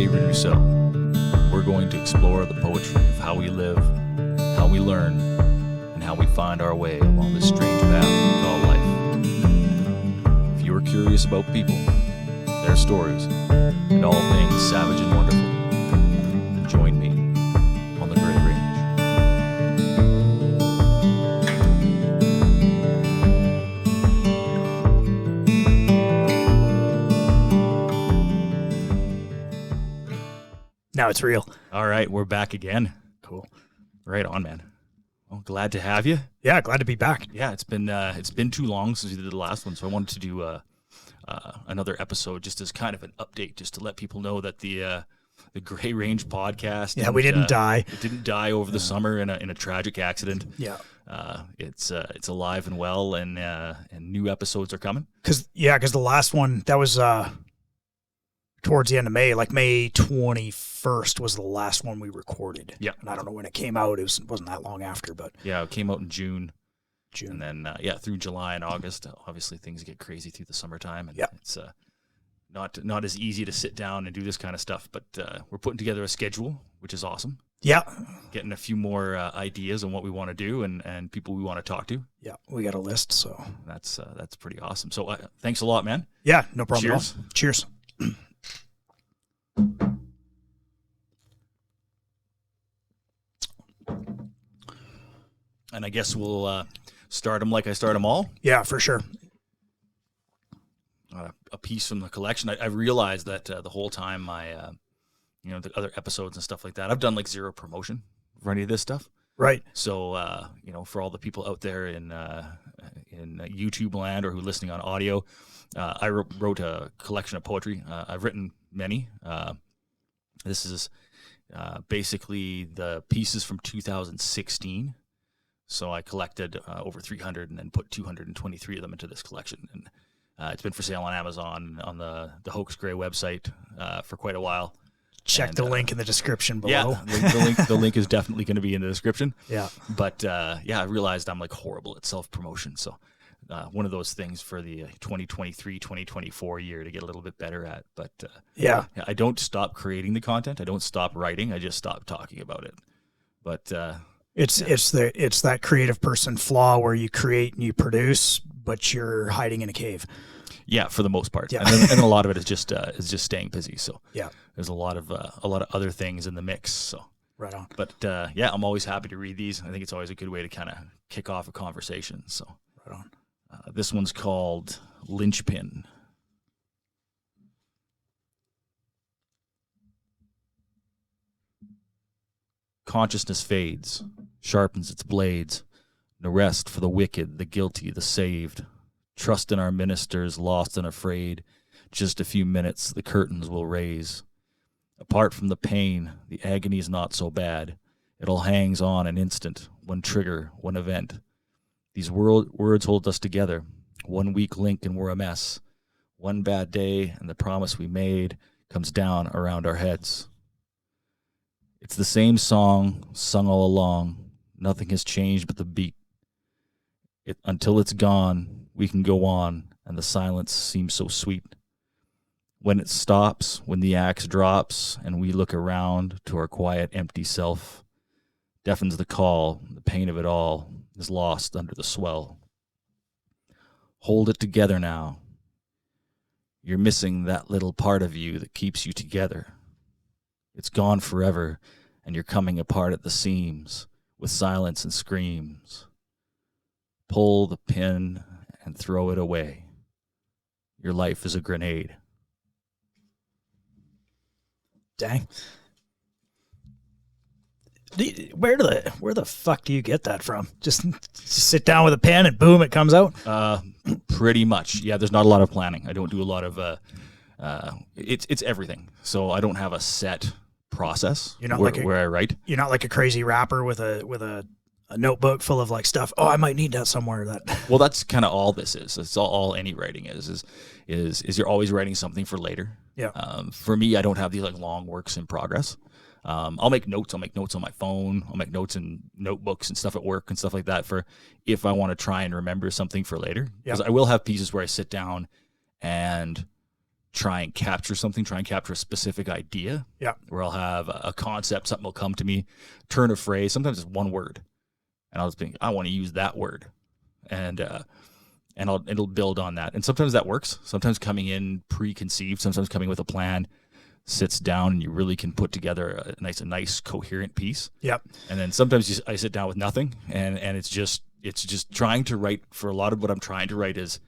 David Roussel. We're going to explore the poetry of how we live, how we learn, and how we find our way along this strange path we call life. If you are curious about people, their stories, and all things savage and wonderful, join me on the Great Range. Now it's real. All right, we're back again. Cool. Right on, man. Well, glad to have you. Yeah, glad to be back. Yeah, it's been too long since we did the last one, so I wanted to do another episode just as kind of an update, just to let people know that the Gray Range podcast. Yeah, we didn't die. It didn't die over the summer in a tragic accident. Yeah. It's alive and well, and new episodes are coming. Because the last one that was towards the end of May, like May 21st was the last one we recorded. Yeah. And I don't know when it came out. It wasn't that long after, but yeah, it came out in June. And then through July and August. Obviously, things get crazy through the summertime, and it's not as easy to sit down and do this kind of stuff. But we're putting together a schedule, which is awesome. Yeah. Getting a few more ideas on what we want to do and people we want to talk to. Yeah, we got a list, so that's pretty awesome. So thanks a lot, man. Yeah, no problem. Cheers. At all. Cheers. And I guess we'll start them like I start them all. Yeah, for sure. A piece from the collection. I realized that the whole time the other episodes and stuff like that, I've done like zero promotion for any of this stuff. Right. So, for all the people out there in YouTube land or who are listening on audio, I wrote a collection of poetry. I've written many. This is basically the pieces from 2016. So I collected over 300 and then put 223 of them into this collection. And it's been for sale on Amazon, on the Hoax Gray website for quite a while. Check the link in the description below. Yeah, the link is definitely going to be in the description. Yeah. But I realized I'm like horrible at self-promotion. So one of those things for the 2023-2024 year to get a little bit better at. But I don't stop creating the content. I don't stop writing. I just stop talking about it. But it's that creative person flaw where you create and you produce, but you're hiding in a cave. Yeah, for the most part. Yeah. And a lot of it is just staying busy. So yeah, there's a lot of other things in the mix. So right on. But I'm always happy to read these. I think it's always a good way to kind of kick off a conversation. So right on. This one's called Linchpin. Consciousness fades, sharpens its blades. No rest for the wicked, the guilty, the saved. Trust in our ministers, lost and afraid. Just a few minutes, the curtains will raise. Apart from the pain, the agony's not so bad. It all hangs on an instant, one trigger, one event. These words hold us together. One weak link and we're a mess. One bad day and the promise we made comes down around our heads. It's the same song, sung all along. Nothing has changed but the beat. Until it's gone, we can go on, and the silence seems so sweet. When it stops, when the axe drops, and we look around to our quiet, empty self, deafens the call, the pain of it all is lost under the swell. Hold it together now. You're missing that little part of you that keeps you together. It's gone forever, and you're coming apart at the seams with silence and screams. Pull the pin and throw it away. Your life is a grenade. Dang. Where the fuck do you get that from? Just sit down with a pen and boom, it comes out? Pretty much. Yeah, there's not a lot of planning. I don't do a lot of it's everything. So I don't have a set process where I write. You're not like a crazy rapper with a notebook full of like stuff. Oh, I might need that somewhere. Well, that's kind of all this is. It's all any writing is you're always writing something for later. Yeah. For me, I don't have these like long works in progress. I'll make notes. I'll make notes on my phone. I'll make notes in notebooks and stuff at work and stuff like that for if I want to try and remember something for later. Because I will have pieces where I sit down and try and capture something, try and capture a specific idea. Yeah. Where I'll have a concept, something will come to me, turn a phrase. Sometimes it's one word, and I'll just think, I want to use that word, and it'll build on that. And sometimes that works. Sometimes coming in preconceived, sometimes coming with a plan, sits down and you really can put together a nice coherent piece. Yep. And then sometimes I sit down with nothing, and it's just trying to write. For a lot of what I'm trying to write is,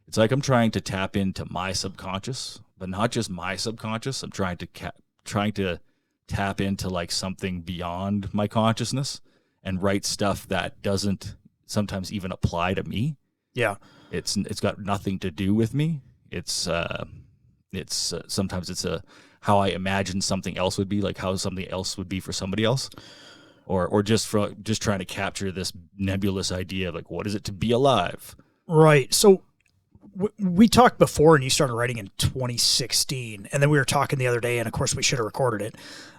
it's like I'm trying to tap into my subconscious, but not just my subconscious. I'm trying to tap into like something beyond my consciousness and write stuff that doesn't sometimes even apply to me. Yeah. It's got nothing to do with me. It's sometimes it's how I imagine something else would be, like how something else would be for somebody else, or just trying to capture this nebulous idea of like, what is it to be alive? Right. So we talked before, and you started writing in 2016, and then we were talking the other day, and of course we should have recorded it.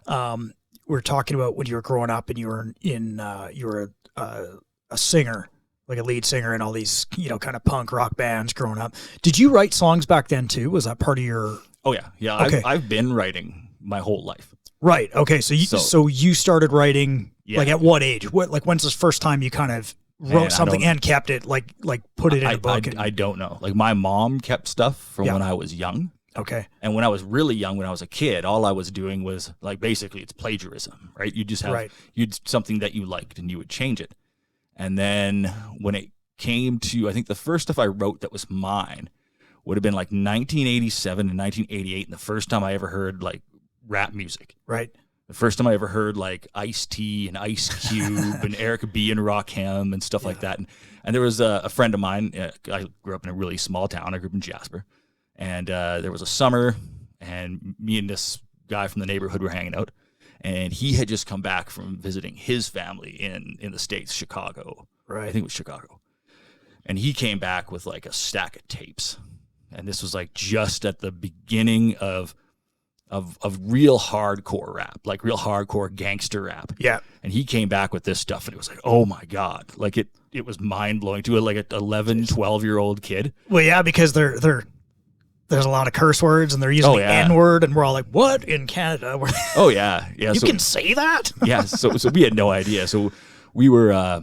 We were talking about when you were growing up, and you were a singer, like a lead singer in all these, kind of punk rock bands growing up. Did you write songs back then too? Was that part of your... Oh yeah. Yeah. Okay. I've been writing my whole life. Right. Okay. So you started writing, like at what age? When's the first time you kind of wrote something and kept it, like put it in a book? I don't know. Like my mom kept stuff from when I was young. Okay. And when I was really young, when I was a kid, all I was doing was like, basically it's plagiarism, right? You just have, you'd something that you liked and you would change it. And then when it came to, I think the first stuff I wrote that was mine would have been like 1987 and 1988. And the first time I ever heard like rap music. Right. The first time I ever heard like Ice-T and Ice Cube and Eric B. and Rakim and stuff like that. And there was a friend of mine. I grew up in a really small town. I grew up in Jasper. And there was a summer, and me and this guy from the neighborhood were hanging out. And he had just come back from visiting his family in the States, Chicago. Right. I think it was Chicago. And he came back with like a stack of tapes. And this was like just at the beginning of real hardcore rap, like real hardcore gangster rap. Yeah. And he came back with this stuff, and it was like, oh my God. Like it was mind blowing to like an 11, 12-year-old kid. Well, yeah, because there's a lot of curse words, and they're using the N-word, and we're all like, what in Canada? Oh yeah. Yeah. You can say that? Yeah. So we had no idea. So we were,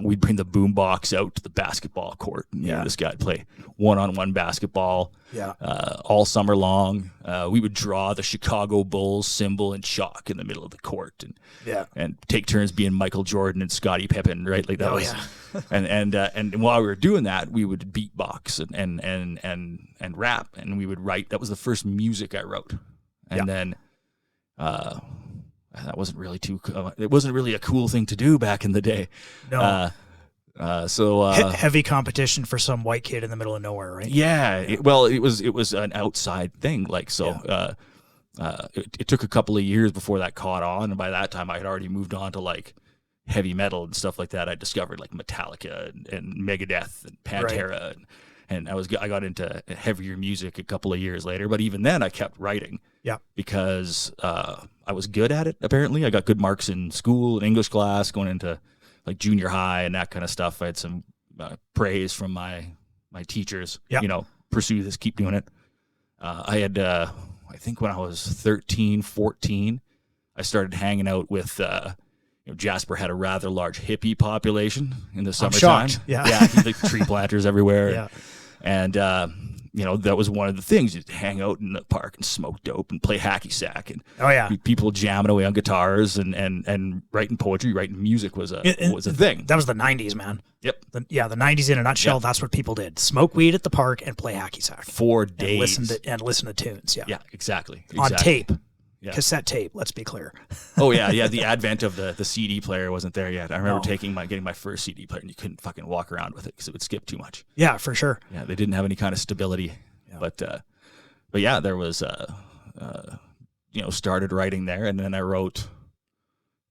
we'd bring the boom box out to the basketball court. And, this guy'd play one-on-one basketball all summer long. We would draw the Chicago Bulls symbol in chalk in the middle of the court, and take turns being Michael Jordan and Scottie Pippen, right? Like that was. And while we were doing that, we would beatbox and rap, and we would write. That was the first music I wrote, and then. That wasn't really it wasn't really a cool thing to do back in the day. No. Heavy competition for some white kid in the middle of nowhere, right? Yeah. It was an outside thing. Like, so, it took a couple of years before that caught on. And by that time I had already moved on to like heavy metal and stuff like that. I discovered like Metallica and Megadeth and Pantera. Right. And I got into heavier music a couple of years later, but even then I kept writing. Yeah. Because I was good at it, apparently. I got good marks in school and English class, going into like junior high and that kind of stuff. I had some praise from my teachers, pursue this, keep doing it. I had, I think when I was 13, 14, I started hanging out with, Jasper had a rather large hippie population in the summertime. Yeah. Yeah. The tree planters everywhere. Yeah. And, that was one of the things. You'd hang out in the park and smoke dope and play hacky sack. And people jamming away on guitars and writing poetry, writing music was a thing. That was the 90s, man. Yep. The 90s in a nutshell, that's what people did. Smoke weed at the park and play hacky sack. For days. And listen to tunes, yeah. Yeah, exactly. On tape. Yeah. Cassette tape, let's be clear. Oh, yeah. Yeah, the advent of the CD player wasn't there yet. I remember getting my first CD player, and you couldn't fucking walk around with it because it would skip too much. Yeah, for sure. Yeah, they didn't have any kind of stability. Yeah. But yeah, there was, started writing there, and then I wrote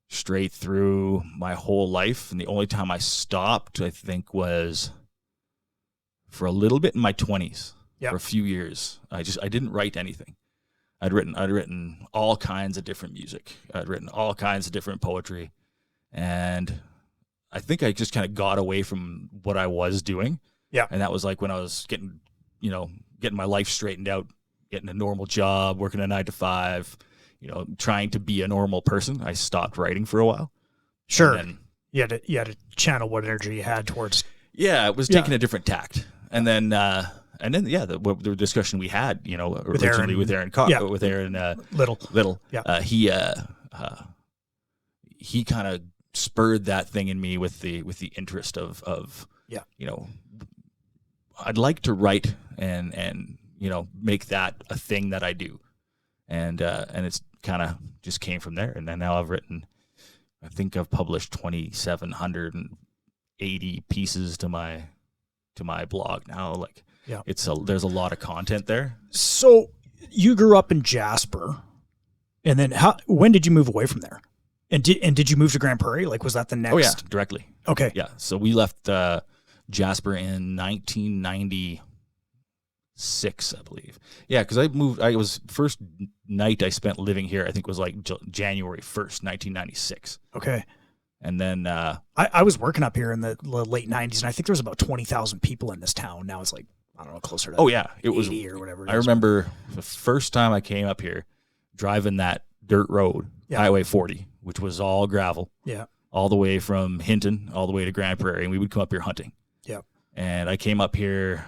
straight through my whole life. And the only time I stopped, I think, was for a little bit in my 20s. For a few years. I didn't write anything. I'd written all kinds of different music. I'd written all kinds of different poetry. And I think I just kind of got away from what I was doing. Yeah. And that was like when I was getting, getting my life straightened out, getting a normal job, working a 9 to 5, trying to be a normal person, I stopped writing for a while. Sure. And then, you had to channel what energy you had towards. yeah, it was taking a different tact. And then, the discussion we had, originally with Aaron with Aaron Little, yeah, he kind of spurred that thing in me with the interest of I'd like to write and make that a thing that I do, and it's kind of just came from there. And then now I've written, I think I've published 2,780 pieces to my blog now. Like, yeah, there's a lot of content there. So you grew up in Jasper, and then when did you move away from there? And did you move to Grand Prairie? Like, was that the next? Oh yeah, directly. Okay. Yeah. So we left Jasper in 1996, I believe. Yeah, because I moved. I was first night I spent living here, I think was like January 1st, 1996. Okay. And then I was working up here in the late 90s, and I think there was about 20,000 people in this town. Now it's like, I don't know, closer to it was 80 or whatever. I remember the first time I came up here, driving that dirt road, Highway 40, which was all gravel. Yeah. All the way from Hinton, all the way to Grand Prairie, and we would come up here hunting. Yeah. And I came up here,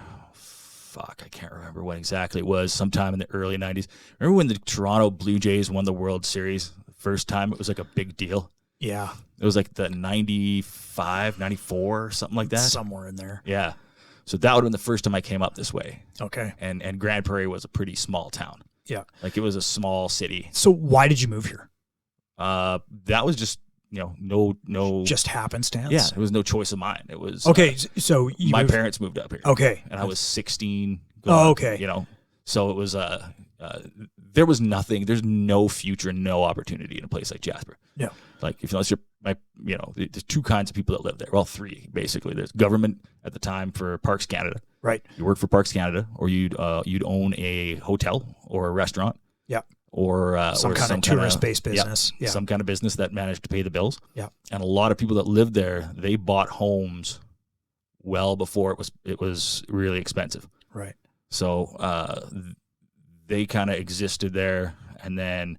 I can't remember when exactly it was, sometime in the early 90s. Remember when the Toronto Blue Jays won the World Series? The first time it was like a big deal. Yeah. It was like the 95, 94, something like that. Somewhere in there. Yeah. So that would have been the first time I came up this way. Okay. And Grand Prairie was a pretty small town. Yeah. Like, it was a small city. So why did you move here? That was just, no. Just happenstance? Yeah. It was no choice of mine. It was. Okay. So my parents moved up here. Okay. And I was 16. Okay. So it was, there was nothing, there's no future, no opportunity in a place like Jasper. Yeah. Like, there's two kinds of people that live there. Well, three, basically. There's government at the time for Parks Canada. Right. You work for Parks Canada, or you'd own a hotel or a restaurant. Yeah. Or some kind of tourist-based business. Yeah. Some kind of business that managed to pay the bills. Yeah. And a lot of people that lived there, they bought homes well before it was really expensive. Right. So they kind of existed there, and then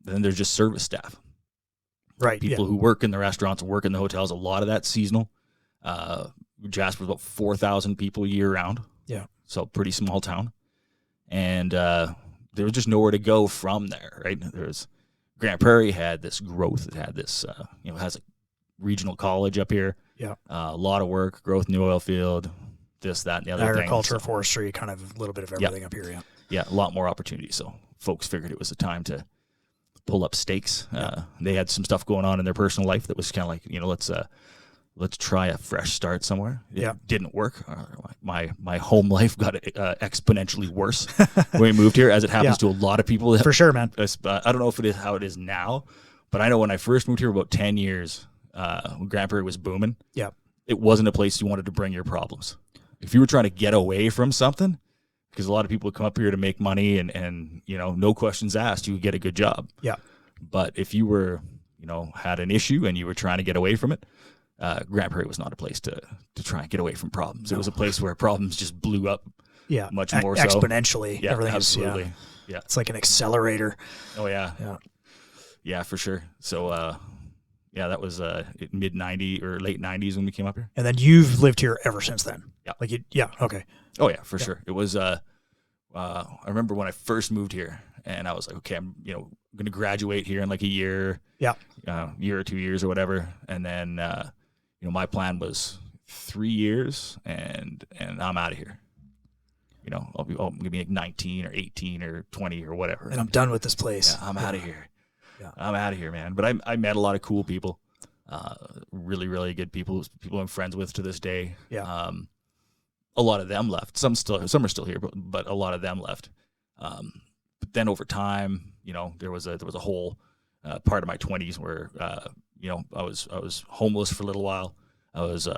there's just service staff. Right. People who work in the restaurants, work in the hotels. A lot of that seasonal. Jasper's about 4,000 people year round. Yeah. So pretty small town. And there was just nowhere to go from there, right? There's Grand Prairie had this growth. It had this, it has a regional college up here. Yeah. A lot of work, growth in the oil field, this, that, and the other thing. Agriculture, forestry, kind of a little bit of everything up here, yeah. Yeah, a lot more opportunity. So folks figured it was a time to pull up stakes. They had some stuff going on in their personal life that was kind of like, let's try a fresh start somewhere. It didn't work. My home life got exponentially worse when we moved here, as it happens to a lot of people. For sure, man. I don't know if it is how it is now, but I know when I first moved here about 10 years, when Grand Prairie was booming, it wasn't a place you wanted to bring your problems. If you were trying to get away from something, because a lot of people would come up here to make money and no questions asked, you would get a good job. Yeah. But if you were, had an issue and you were trying to get away from it, Grand Prairie was not a place to try and get away from problems. No. It was a place where problems just blew up. Yeah. Much more so. Exponentially. Yeah, everything absolutely. Yeah. It's like an accelerator. Oh, yeah. Yeah. Yeah, for sure. So, that was mid 90s or late 90s when we came up here. And then you've lived here ever since then. Yeah. Okay. Oh yeah, for sure. It was I remember when I first moved here, and I was like, okay, I'm going to graduate here in like a year. Yeah. Year or 2 years or whatever, and then my plan was 3 years, and I'm out of here. I'll be like 19 or 18 or 20 or whatever, and I'm done with this place. Yeah, I'm out of here. Yeah. I'm out of here, man. But I met a lot of cool people, really, really good people I'm friends with to this day. Yeah. A lot of them left. Some are still here, but a lot of them left. But then over time, there was a whole part of my 20s where I was homeless for a little while. I was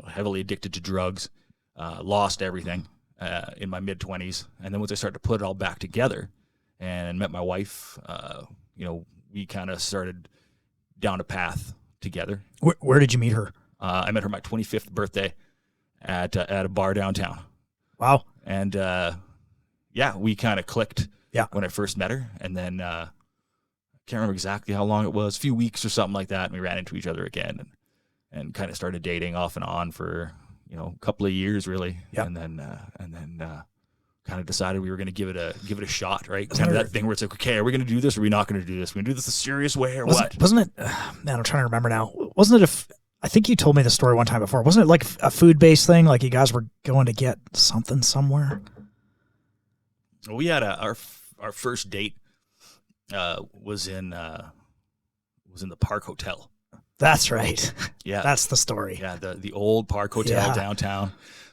heavily addicted to drugs, lost everything in my mid 20s, and then once I started to put it all back together and met my wife, we kind of started down a path together. Where did you meet her? I met her my 25th birthday at a bar downtown. Wow. And we kind of clicked when I first met her. And then I can't remember exactly how long it was, a few weeks or something like that. And we ran into each other again and kind of started dating off and on for, a couple of years really. Yep. And then kind of decided we were going to give it a shot, right? Kind of that thing where it's like, okay, are we going to do this or are we not going to do this? Are we going to do this the serious way or what? Wasn't it, man, I'm trying to remember now. Wasn't it I think you told me the story one time before. Wasn't it like a food-based thing? Like you guys were going to get something somewhere? We had our first date was in the Park Hotel. That's right. Yeah. That's the story. Yeah, the old Park Hotel downtown.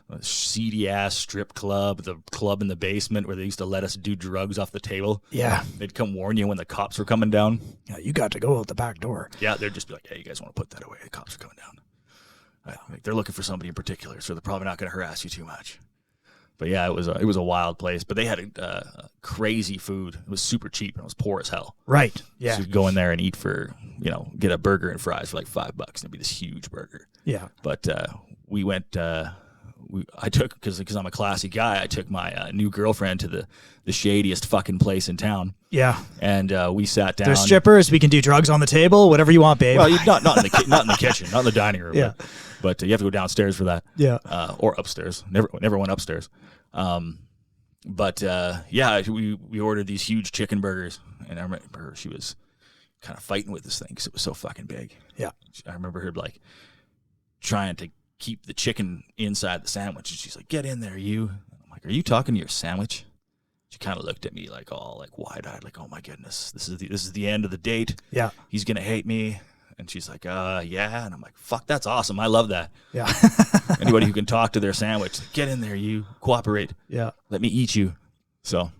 A seedy-ass strip club, the club in the basement where they used to let us do drugs off the table. Yeah. They'd come warn you when the cops were coming down. Yeah, you got to go out the back door. Yeah, they'd just be like, hey, you guys want to put that away? The cops are coming down. They're looking for somebody in particular, so they're probably not going to harass you too much. But yeah, it was a wild place. But they had crazy food. It was super cheap, and it was poor as hell. Right, yeah. So you'd go in there and eat for, get a burger and fries for like $5. And it'd be this huge burger. Yeah. But we went... I took, because I'm a classy guy, I took my new girlfriend to the shadiest fucking place in town. Yeah. And we sat down. There's strippers. We can do drugs on the table. Whatever you want, babe. Well, not in the kitchen, not in the dining room. Yeah. But you have to go downstairs for that. Yeah. Or upstairs. Never went upstairs. We ordered these huge chicken burgers, and I remember she was kind of fighting with this thing because it was so fucking big. Yeah. I remember her like trying to keep the chicken inside the sandwich, and she's like, get in there, you. I'm like, are you talking to your sandwich? She kind of looked at me like all like wide-eyed, like, oh my goodness, this is the end of the date. Yeah. He's gonna hate me. And she's like, yeah. And I'm like, fuck, that's awesome. I love that. Yeah. Anybody who can talk to their sandwich, get in there, you cooperate. Yeah. Let me eat you. So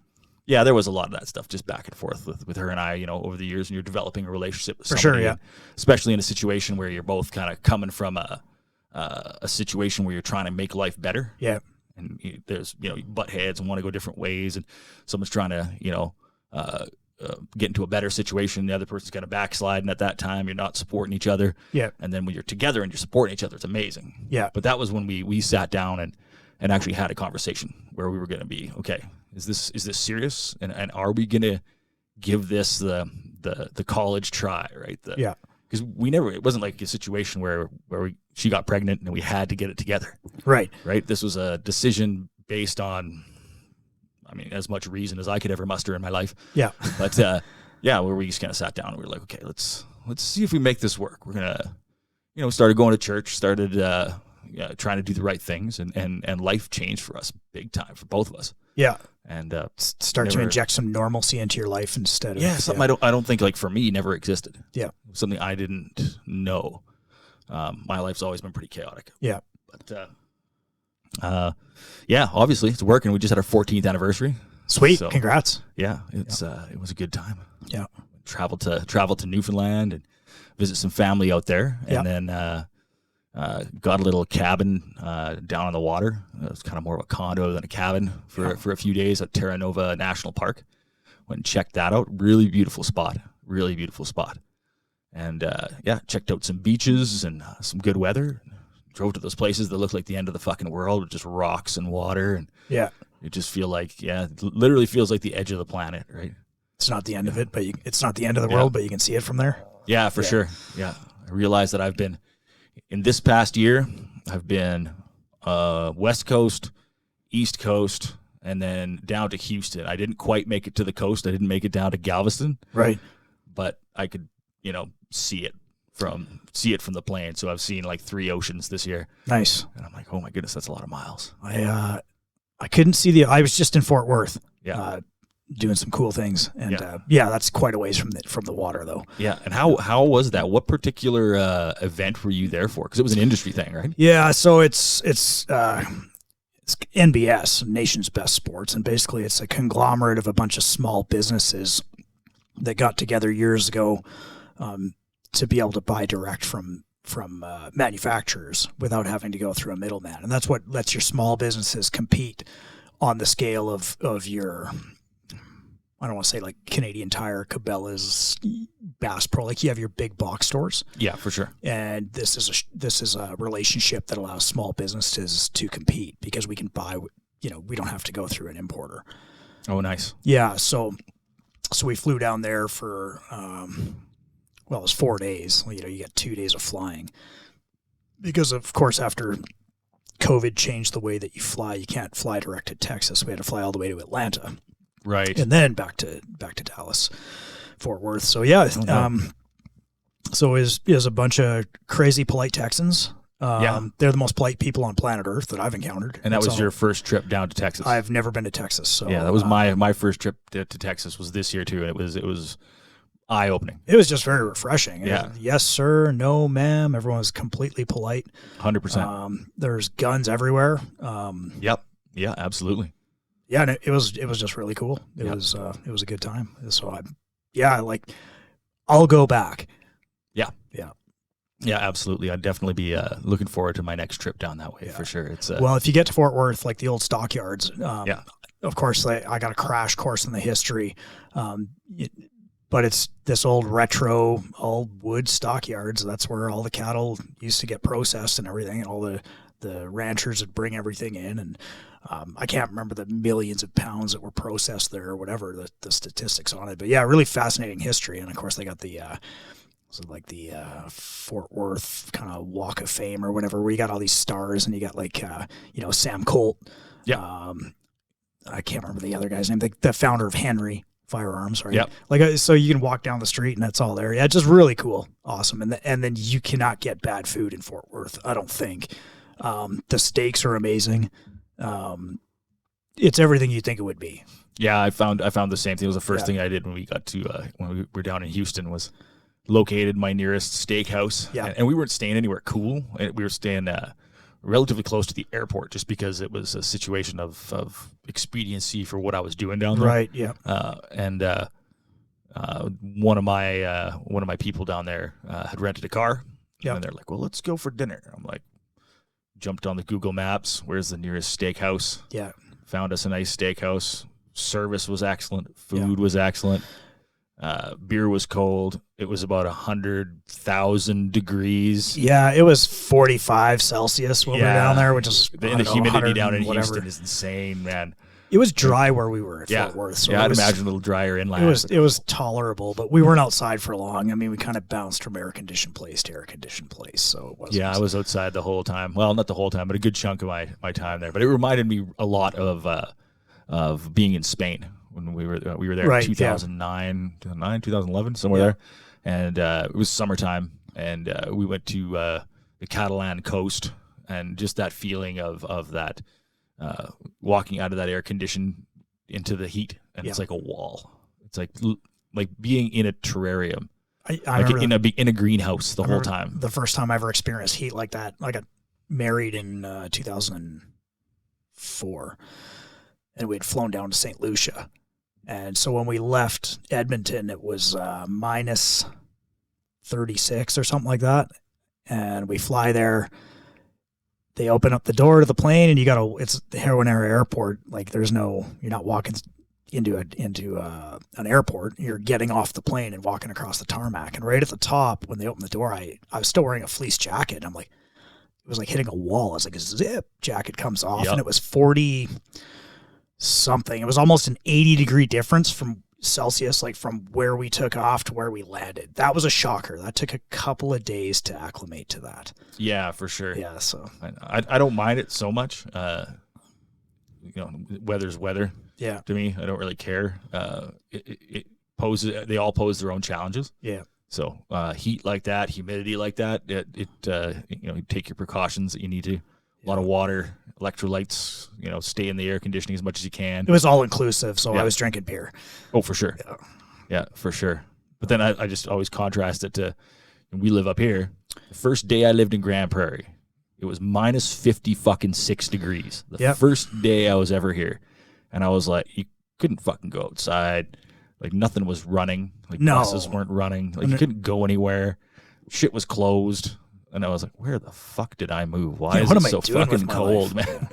yeah, there was a lot of that stuff just back and forth with her and I, over the years, and you're developing a relationship with somebody. For sure, yeah. Especially in a situation where you're both kind of coming from a situation where you're trying to make life better. Yeah. And there's, you butt heads and want to go different ways, and someone's trying to, get into a better situation. The other person's kind of backsliding at that time. You're not supporting each other. Yeah. And then when you're together and you're supporting each other, it's amazing. Yeah. But that was when we sat down and actually had a conversation where we were going to be, okay, is this serious? And are we going to give this the college try, right? Yeah. Because it wasn't like a situation where she got pregnant and we had to get it together. Right. Right. This was a decision based on, as much reason as I could ever muster in my life. Yeah. But where we just kind of sat down and we were like, okay, let's see if we make this work. We're gonna, started going to church, started trying to do the right things, and life changed for us big time for both of us. Yeah. And start to inject some normalcy into your life instead of something I don't think, like, for me, never existed. Yeah. Something I didn't know. My life's always been pretty chaotic. Yeah. But obviously it's working. We just had our 14th anniversary. Sweet. So, congrats. Yeah. It was a good time. Yeah. Travel to Newfoundland and visit some family out there. And then got a little cabin down on the water. It was kind of more of a condo than a cabin for a few days at Terra Nova National Park. Went and checked that out. Really beautiful spot. And checked out some beaches and some good weather. Drove to those places that look like the end of the fucking world with just rocks and water. And it just feel like, it literally feels like the edge of the planet, right? It's not the end of it, but it's not the end of the world, but you can see it from there. Yeah, for sure. Yeah. I realized that I've been, in this past year, I've been West Coast, East Coast, and then down to Houston. I didn't quite make it to the coast. I didn't make it down to Galveston. Right. But I could, see it from the plane. So I've seen like 3 oceans this year. Nice. And I'm like, oh my goodness, that's a lot of miles. I couldn't see I was just in Fort Worth. Yeah. Doing some cool things, and that's quite a ways from the water, though. Yeah, and how was that? What particular event were you there for? Because it was an industry thing, right? Yeah, so it's NBS, Nation's Best Sports, and basically it's a conglomerate of a bunch of small businesses that got together years ago to be able to buy direct from manufacturers without having to go through a middleman, and that's what lets your small businesses compete on the scale of your. I don't want to say like Canadian Tire, Cabela's, Bass Pro. Like you have your big box stores. Yeah, for sure. And this is a relationship that allows small businesses to compete because we can buy we don't have to go through an importer. Oh, nice. Yeah. So we flew down there for, it was 4 days. You get 2 days of flying because, of course, after COVID changed the way that you fly, you can't fly direct to Texas. We had to fly all the way to Atlanta. Right. And then back to Dallas, Fort Worth. So, yeah. So it was a bunch of crazy polite Texans. They're the most polite people on planet Earth that I've encountered. And that was your first trip down to Texas? I've never been to Texas. So yeah, that was my first trip to Texas was this year too, and it was eye-opening. It was just very refreshing. Yeah. Yes, sir. No, ma'am. Everyone was completely polite. 100%. There's guns everywhere. Yep. Yeah, absolutely. Yeah, and it was just really cool. It was a good time. So I'll go back. Yeah. Yeah. Yeah, absolutely. I'd definitely be looking forward to my next trip down that way for sure. It's well, if you get to Fort Worth, like the old stockyards, of course, I got a crash course in the history, but it's this old retro, old wood stockyards. That's where all the cattle used to get processed and everything, and all the ranchers would bring everything in. And I can't remember the millions of pounds that were processed there or whatever the statistics on it. But yeah, really fascinating history. And of course, they got the Fort Worth kind of Walk of Fame or whatever, where you got all these stars and you got Sam Colt. Yeah. I can't remember the other guy's name, the founder of Henry Firearms, right? Yep. So you can walk down the street and that's all there. Yeah, just really cool. Awesome. And then you cannot get bad food in Fort Worth, I don't think. The steaks are amazing. It's everything you think it would be. Yeah, I found the same thing. It was the first thing I did when we got to when we were down in Houston was located my nearest steakhouse. Yeah. And we weren't staying anywhere cool. We were staying relatively close to the airport just because it was a situation of expediency for what I was doing down there. Right, yeah. One of my people down there had rented a car. Yeah. And they're like, well, let's go for dinner. I'm like, jumped on the Google Maps. Where's the nearest steakhouse? Yeah. Found us a nice steakhouse. Service was excellent. Food was excellent. Beer was cold. It was about 100,000 degrees. Yeah, it was 45 Celsius when we were down there, which is the humidity down in Houston is insane, man. It was dry where we were at Fort Worth. So I'd imagine a little drier inland. It was tolerable, but we weren't outside for long. I mean, we kind of bounced from air conditioned place to air conditioned place, so it wasn't. Yeah, I was outside the whole time. Well, not the whole time, but a good chunk of my time there. But it reminded me a lot of being in Spain. When we were there in 2009, 2011, somewhere there. And it was summertime, and we went to the Catalan coast, and just that feeling of that walking out of that air condition into the heat, and it's like a wall. It's like being in a terrarium, in a greenhouse the whole time. The first time I ever experienced heat like that, I got married in 2004, and we had flown down to St. Lucia. And so when we left Edmonton, it was minus 36 or something like that. And we fly there. They open up the door to the plane, and it's the Heroinera Airport. Like you're not walking into an airport. You're getting off the plane and walking across the tarmac. And right at the top, when they opened the door, I was still wearing a fleece jacket. I'm like, it was like hitting a wall. It's like a zip jacket comes off, and it was 40 something. It was almost an 80-degree difference from Celsius, like from where we took off to where we landed. That was a shocker. That took a couple of days to acclimate to that. Yeah, for sure. Yeah, so I don't mind it so much. Weather's weather. Yeah, to me, I don't really care. They all pose their own challenges. Yeah. So heat like that, humidity like that, you take your precautions that you need to. A lot of water, electrolytes, stay in the air conditioning as much as you can. It was all inclusive, so I was drinking beer. Oh, for sure. Yeah, for sure. But then I just always contrast it to, we live up here. The first day I lived in Grand Prairie, it was minus 56 degrees. The first day I was ever here. And I was like, you couldn't fucking go outside. Like nothing was running. Like buses weren't running. Like you couldn't go anywhere. Shit was closed. And I was like, where the fuck did I move? Why is it so fucking cold, man?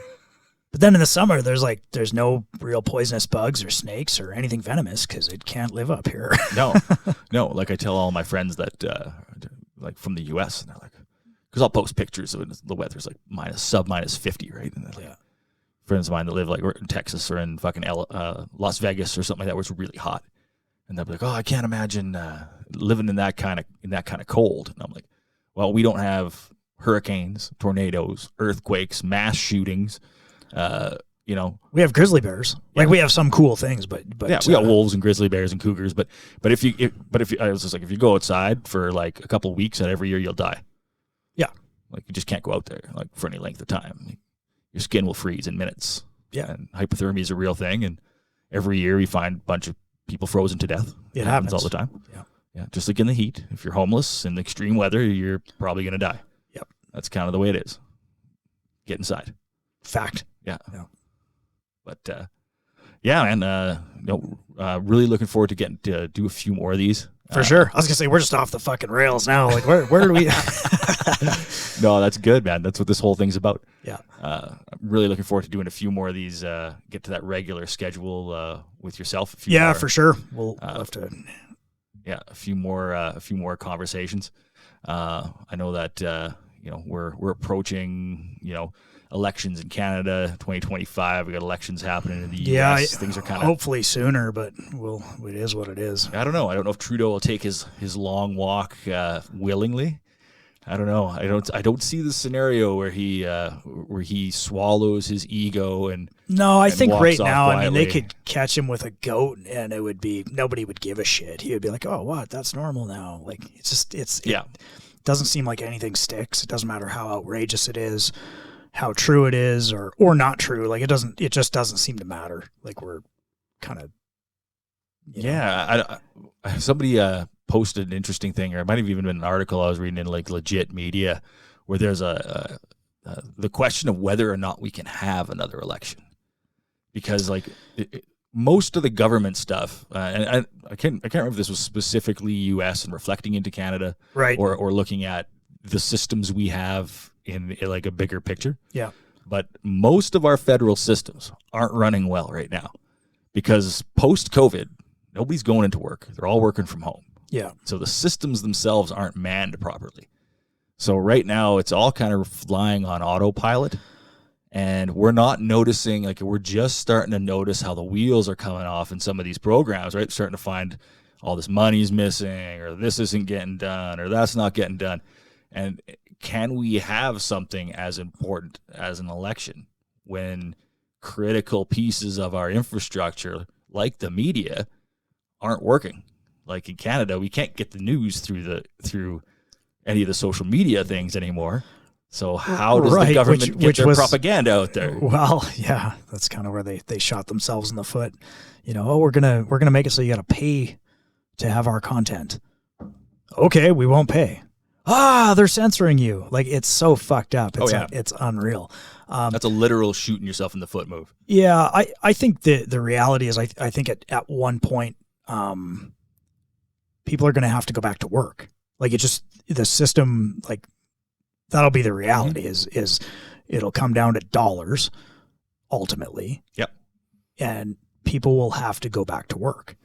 But then in the summer, there's no real poisonous bugs or snakes or anything venomous because it can't live up here. No. Like I tell all my friends that, like from the U.S., and they're like, because I'll post pictures of it, the weather's like minus 50, right? And they're like, friends of mine that live like in Texas or in fucking Las Vegas or something like that, where it's really hot, and they'll be like, "Oh, I can't imagine living in that kind of cold." And I'm like, "Well, we don't have hurricanes, tornadoes, earthquakes, mass shootings. We have grizzly bears. Like we have some cool things, but yeah, we got wolves and grizzly bears and cougars. But if you I was just like, if you go outside for like a couple of weeks out every year, you'll die. Yeah, like you just can't go out there like for any length of time. Your skin will freeze in minutes. Yeah, and hypothermia is a real thing. And every year we find a bunch of people frozen to death. It happens all the time. Yeah, just like in the heat. If you're homeless in the extreme weather, you're probably going to die. Yep, that's kind of the way it is. Get inside. Fact. Yeah. But man, really looking forward to getting to do a few more of these. For sure. I was gonna say we're just off the fucking rails now. Like where do we? No, that's good, man. That's what this whole thing's about. Yeah. I'm really looking forward to doing a few more of these. Get to that regular schedule with yourself. For sure. We'll have to. Yeah, a few more conversations. I know that we're approaching elections in Canada 2025. We got elections happening in the US. Things are kind of hopefully sooner, but it is what it is. I don't know if Trudeau will take his long walk willingly. I don't know. I don't see the scenario where he swallows his ego and no. I think right now, quietly. I mean, they could catch him with a goat, and it would be nobody would give a shit. He would be like, "Oh, what? That's normal now." Like it doesn't seem like anything sticks. It doesn't matter how outrageous it is, how true it is, or not true. Like it just doesn't seem to matter. Like we're kind of somebody posted an interesting thing, or it might have even been an article I was reading in like Legit Media, where there's the question of whether or not we can have another election, because like most of the government stuff, and I can't remember if this was specifically U.S. and reflecting into Canada, right, or looking at the systems we have in like a bigger picture. Yeah, but most of our federal systems aren't running well right now because post-COVID, nobody's going into work. They're all working from home. Yeah. So the systems themselves aren't manned properly. So right now it's all kind of flying on autopilot, and we're not noticing, like we're just starting to notice how the wheels are coming off in some of these programs, right? Starting to find all this money's missing, or this isn't getting done, or that's not getting done. And can we have something as important as an election when critical pieces of our infrastructure, like the media, aren't working? Like in Canada, we can't get the news through any of the social media things anymore. So how does the government get their propaganda out there? Well, yeah, that's kind of where they shot themselves in the foot. We're gonna make it so you got to pay to have our content. Okay, we won't pay. They're censoring you. Like it's so fucked up. It's unreal. That's a literal shooting yourself in the foot move. Yeah, I think the reality is I think at one point people are going to have to go back to work. Like the system, like that'll be the reality is it'll come down to dollars ultimately. Yep. And people will have to go back to work.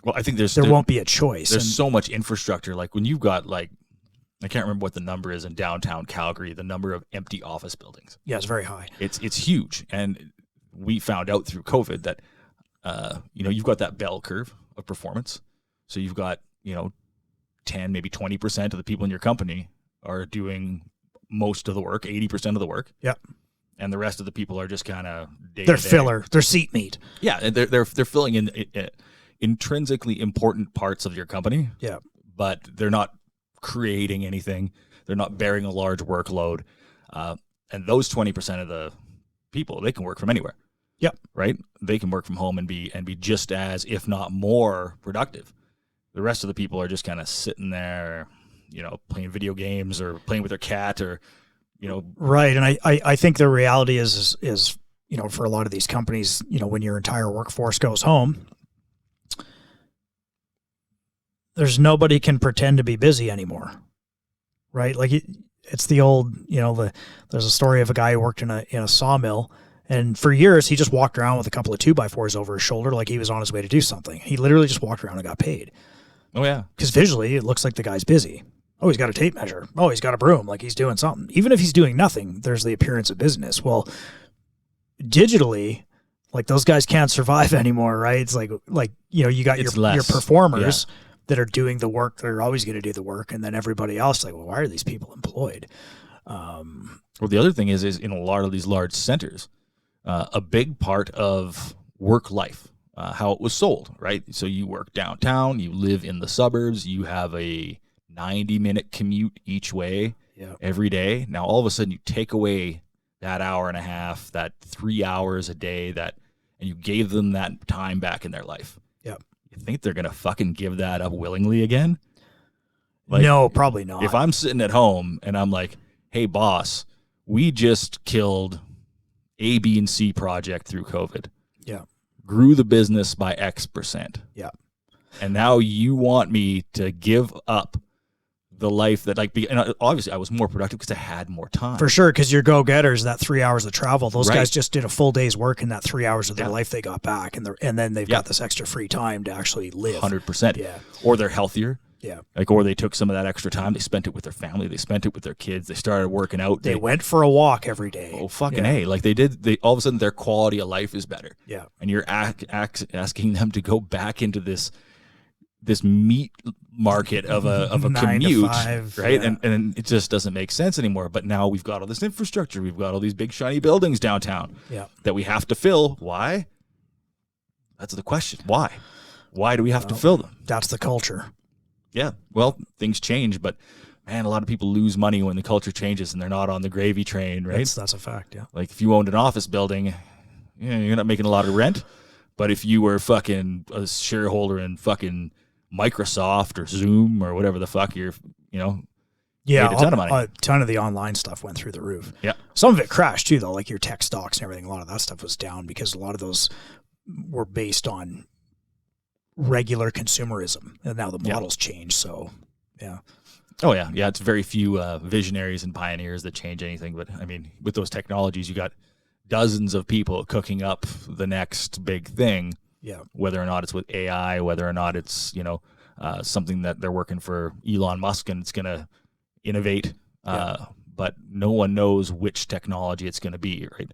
Well, I think there won't be a choice. There's so much infrastructure. Like when you've got like, I can't remember what the number is in downtown Calgary, the number of empty office buildings. Yeah, it's very high. It's huge. And we found out through COVID that, you've got that bell curve of performance. So you've got, 10, maybe 20% of the people in your company are doing most of the work, 80% of the work. Yep. And the rest of the people are just kind of they're filler. They're seat meat. Yeah, they're filling in intrinsically important parts of your company. Yeah. But they're not creating anything. They're not bearing a large workload. And those 20% of the people, they can work from anywhere. Yep. Right? They can work from home and be just as, if not more, productive. The rest of the people are just kind of sitting there, playing video games or playing with their cat or, Right. And I think the reality is, for a lot of these companies, when your entire workforce goes home, there's nobody can pretend to be busy anymore. Right? Like it's the old, there's a story of a guy who worked in a sawmill, and for years he just walked around with a couple of 2x4s over his shoulder like he was on his way to do something. He literally just walked around and got paid. Oh, yeah. Because visually, it looks like the guy's busy. Oh, he's got a tape measure. Oh, he's got a broom. Like he's doing something. Even if he's doing nothing, there's the appearance of business. Well, digitally, like those guys can't survive anymore, right? It's like you got your performers that are doing the work, that are always going to do the work, and then everybody else, like, well, why are these people employed? Well, the other thing is in a lot of these large centers, a big part of work life, how it was sold, right? So you work downtown, you live in the suburbs, you have a 90-minute commute each way every day. Now, all of a sudden, you take away that hour and a half, that 3 hours a day, and you gave them that time back in their life. Yeah. You think they're going to fucking give that up willingly again? Like, no, probably not. If I'm sitting at home and I'm like, hey, boss, we just killed A, B, and C project through COVID. Yeah. Grew the business by X%. Yeah. And now you want me to give up the life that, like, and obviously I was more productive because I had more time. For sure, because your go-getters, that 3 hours of travel, those guys just did a full day's work in that 3 hours of their life they got back, and then they've got this extra free time to actually live. 100%. Yeah. Or they're healthier. Yeah. Like, or they took some of that extra time, they spent it with their family, they spent it with their kids, they started working out. They went for a walk every day. Oh, fucking A. Like they all of a sudden their quality of life is better. Yeah. And you're asking them to go back into this meat market of a commute, 5, right? Yeah. And it just doesn't make sense anymore. But now we've got all this infrastructure, we've got all these big shiny buildings downtown that we have to fill. Why? That's the question. Why? Why do we have to fill them? That's the culture. Yeah. Well, things change, but man, a lot of people lose money when the culture changes and they're not on the gravy train, right? That's a fact, yeah. Like if you owned an office building, you're not making a lot of rent. But if you were fucking a shareholder in fucking Microsoft or Zoom or whatever the fuck, made a ton of money. A ton of the online stuff went through the roof. Yeah. Some of it crashed too, though, like your tech stocks and everything. A lot of that stuff was down because a lot of those were based on regular consumerism, and now the models change. So, yeah. Oh yeah, yeah. It's very few visionaries and pioneers that change anything. But I mean, with those technologies, you got dozens of people cooking up the next big thing. Yeah. Whether or not it's with AI, whether or not it's something that they're working for Elon Musk and it's going to innovate. But no one knows which technology it's going to be. Right.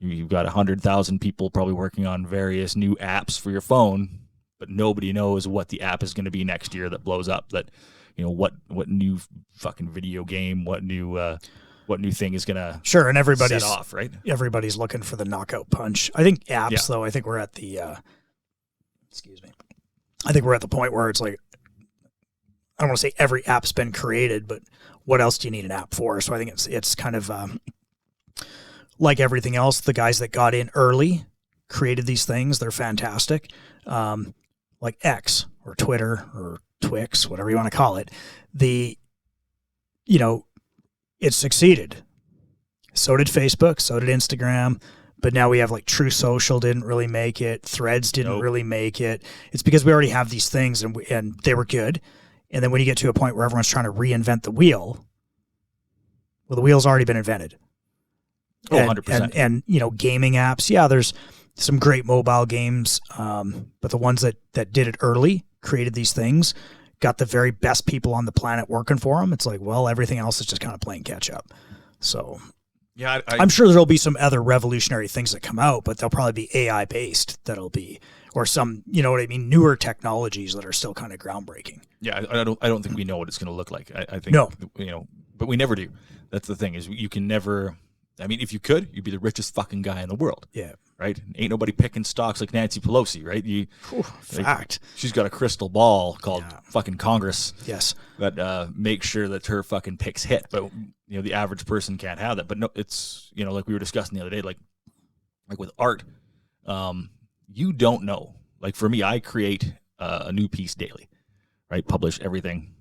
You've got 100,000 people probably working on various new apps for your phone. But nobody knows what the app is going to be next year that blows up. That, what new fucking video game, what new thing is going to and everybody's set off, right? Everybody's looking for the knockout punch. I think apps, though. I think we're at the excuse me. I think we're at the point where it's like, I don't want to say every app's been created, but what else do you need an app for? So I think it's kind of like everything else. The guys that got in early created these things. They're fantastic. Like X or Twitter or Twix, whatever you want to call it, it succeeded. So did Facebook, so did Instagram, but now we have like True Social didn't really make it, Threads didn't really make it. It's because we already have these things and they were good. And then when you get to a point where everyone's trying to reinvent the wheel, well, the wheel's already been invented. 100%. And gaming apps, there's some great mobile games, but the ones that did it early, created these things, got the very best people on the planet working for them. It's like, well, everything else is just kind of playing catch up. So, yeah, I'm sure there'll be some other revolutionary things that come out, but they'll probably be AI based. Or some, newer technologies that are still kind of groundbreaking. Yeah, I don't think we know what it's going to look like. I think no, but we never do. That's the thing, is you can never. I mean, if you could, you'd be the richest fucking guy in the world. Yeah. Right? Ain't nobody picking stocks like Nancy Pelosi, right? Fact. She's got a crystal ball called fucking Congress. Yes. That makes sure that her fucking picks hit. But, the average person can't have that. But no, it's, like we were discussing the other day, like with art, you don't know. Like for me, I create a new piece daily, right? Publish everything.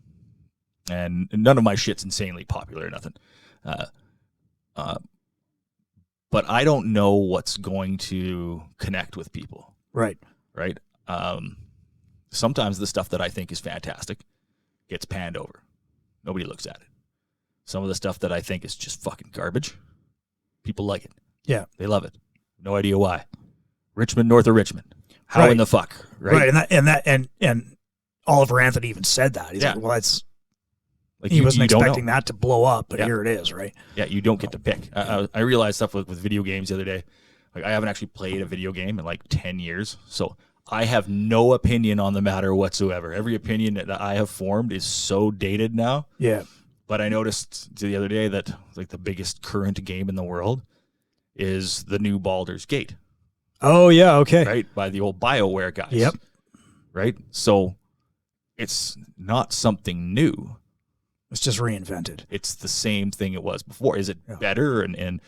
And none of my shit's insanely popular or nothing. But I don't know what's going to connect with people. Right. Right. Sometimes the stuff that I think is fantastic gets panned over. Nobody looks at it. Some of the stuff that I think is just fucking garbage, people like it. Yeah. They love it. No idea why. Richmond, north of Richmond. How in the fuck? Right. And Oliver Anthony even said that. He's like, well, it's. Like he wasn't expecting that to blow up, but here it is, right? Yeah, you don't get to pick. I realized stuff with video games the other day. Like I haven't actually played a video game in like 10 years, so I have no opinion on the matter whatsoever. Every opinion that I have formed is so dated now. Yeah. But I noticed the other day that like the biggest current game in the world is the new Baldur's Gate. Oh yeah, okay. Right, by the old BioWare guys. Yep. Right? So it's not something new. It's just reinvented. It's the same thing it was before. Is it better and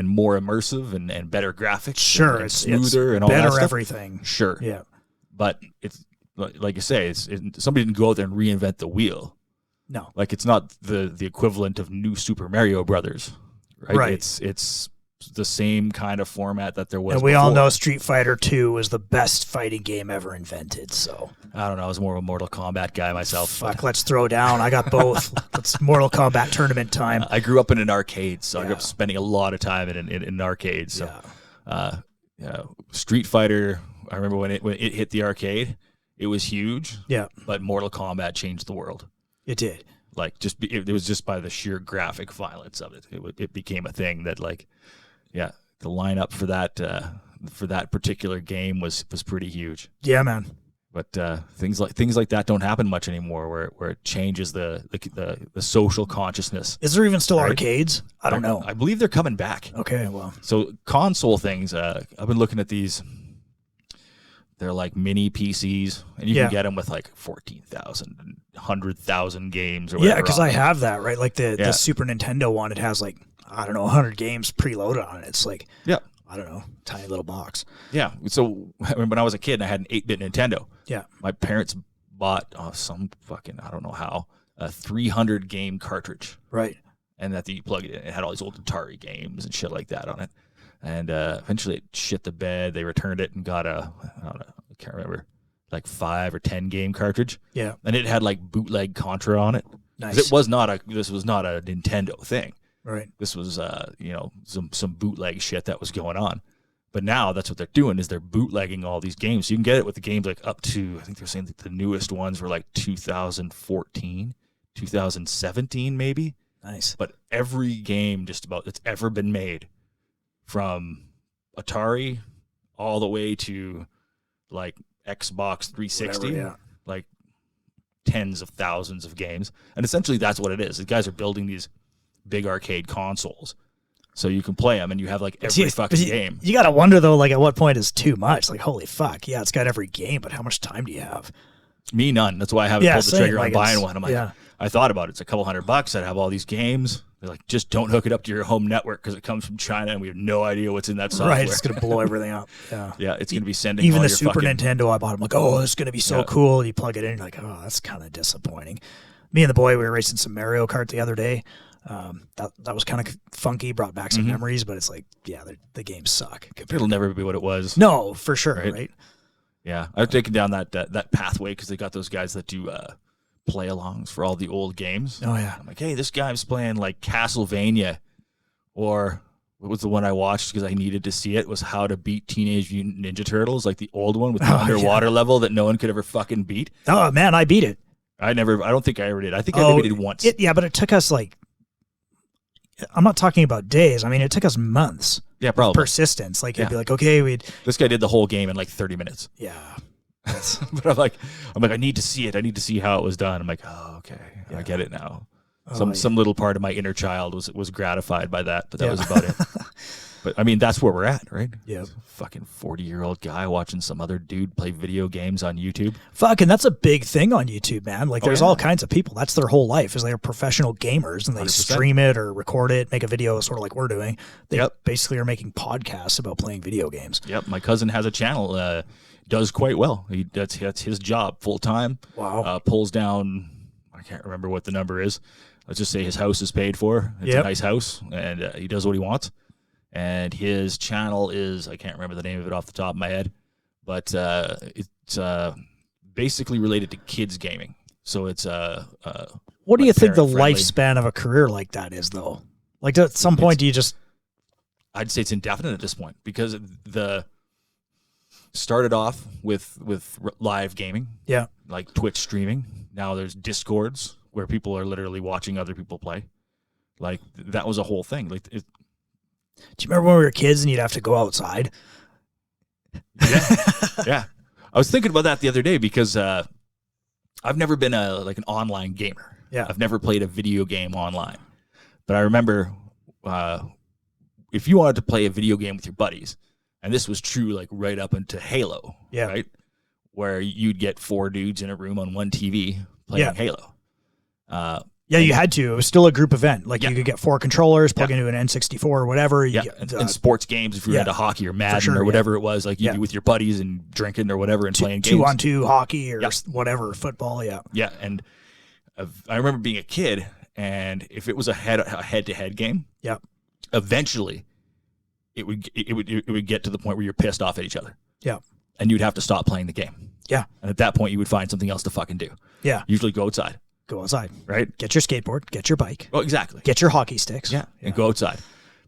more immersive and better graphics? Sure, and it's smoother and all better that stuff? everything. Sure. Yeah. But it's like you say, somebody didn't go out there and reinvent the wheel. No. Like it's not the equivalent of new Super Mario Brothers. Right. It's the same kind of format that there was. And we before. all know Street Fighter 2 was the best fighting game ever invented. So I don't know. I was more of a Mortal Kombat guy myself. Fuck, let's throw down. I got both. It's Mortal Kombat tournament time. I grew up in an arcade, so I grew up spending a lot of time in arcades. So, Street Fighter. I remember when it hit the arcade, it was huge. Yeah, but Mortal Kombat changed the world. It did. Like it was just by the sheer graphic violence of it. It became a thing that the lineup for that particular game was pretty huge. Yeah, man. But things like that don't happen much anymore, where it changes the social consciousness. Is there even still arcades? I don't know. I believe they're coming back. Okay, well. So console things, I've been looking at these. They're like mini PCs, and you can get them with like 14,000 and 100,000 games or whatever. Yeah, because I have that, right? Like the Super Nintendo one, it has like, I don't know, 100 games preloaded on it. It's like, I don't know, tiny little box. Yeah. So when I was a kid and I had an 8-bit Nintendo, my parents bought some fucking, I don't know how, a 300 game cartridge. Right. And that you plug it in. It had all these old Atari games and shit like that on it. And eventually it shit the bed. They returned it and got I don't know, I can't remember, like 5 or 10 game cartridge. Yeah. And it had like bootleg Contra on it. Nice. This was not a Nintendo thing. Right. This was some bootleg shit that was going on. But now that's what they're doing is they're bootlegging all these games. So you can get it with the games like up to, I think they're saying that the newest ones were like 2014, 2017 maybe. Nice. But every game just about that's ever been made, from Atari all the way to like Xbox 360, Whatever, like tens of thousands of games. And essentially that's what it is. The guys are building these big arcade consoles so you can play them and you have like every fucking game. You got to wonder though, like at what point is too much? Like, holy fuck. Yeah, it's got every game, but how much time do you have? Me, none. That's why I haven't pulled the trigger on buying one. I'm like, I thought about it. It's a couple $100. I'd have all these games. They're like, just don't hook it up to your home network because it comes from China and we have no idea what's in that software. Right, it's going to blow everything up. Yeah, yeah, it's going to be sending even all the your Super fucking... Nintendo I bought. I'm like, oh, it's going to be so cool. You plug it in, you're like, oh, that's kind of disappointing. Me and the boy, we were racing some Mario Kart the other day. That was kind of funky, brought back some memories, but it's like, yeah, the games suck. It'll never be what it was. No, for sure, right? Yeah, I've taken down that pathway because they got those guys that do play-alongs for all the old games. Oh, yeah. I'm like, hey, this guy's playing like Castlevania, or what was the one I watched because I needed to see it was How to Beat Teenage Mutant Ninja Turtles, like the old one with the underwater level that no one could ever fucking beat. Oh, man, I beat it. I don't think I ever did. I think I maybe did once. But it took us like, I'm not talking about days. I mean, it took us months. Yeah, probably. Persistence. Like, it'd be like, okay, this guy did the whole game in like 30 minutes. Yeah. But I'm like, I need to see it. I need to see how it was done. I'm like, oh, okay. Yeah. I get it now. Some little part of my inner child was gratified by that, but that was about it. But I mean, that's where we're at, right? Yeah. Fucking 40-year-old guy watching some other dude play video games on YouTube. Fucking, that's a big thing on YouTube, man. Like, there's all kinds of people. That's their whole life, is they're professional gamers, and they 100%. Stream it or record it, make a video, sort of like we're doing. They basically are making podcasts about playing video games. Yep. My cousin has a channel, does quite well. That's his job, full time. Wow. Pulls down, I can't remember what the number is. Let's just say his house is paid for. It's a nice house, and he does what he wants. And his channel is, I can't remember the name of it off the top of my head, but it's basically related to kids gaming. So it's what do you think the lifespan of a career like that is, though? Like, at some point, do you just... I'd say it's indefinite at this point, because started off with live gaming. Yeah. Like Twitch streaming. Now there's Discords where people are literally watching other people play. Like, that was a whole thing. Like, Do you remember when we were kids and you'd have to go outside? Yeah. I was thinking about that the other day because I've never been an online gamer. Yeah. I've never played a video game online. But I remember if you wanted to play a video game with your buddies, and this was true like right up into Halo, right? Where you'd get 4 dudes in a room on one TV playing Halo. You had to. It was still a group event. Like you could get 4 controllers, plug into an N64 or whatever. And sports games, if you were into hockey or Madden or whatever it was, like you'd be with your buddies and drinking or whatever and playing games. 2-on-2 hockey or whatever, football, Yeah, and I remember being a kid, and if it was a head-to-head game, eventually it would get to the point where you're pissed off at each other. Yeah. And you'd have to stop playing the game. Yeah. And at that point, you would find something else to fucking do. Yeah. Usually go outside. Go outside. Right? Get your skateboard. Get your bike. Well, exactly. Get your hockey sticks. Yeah. And go outside.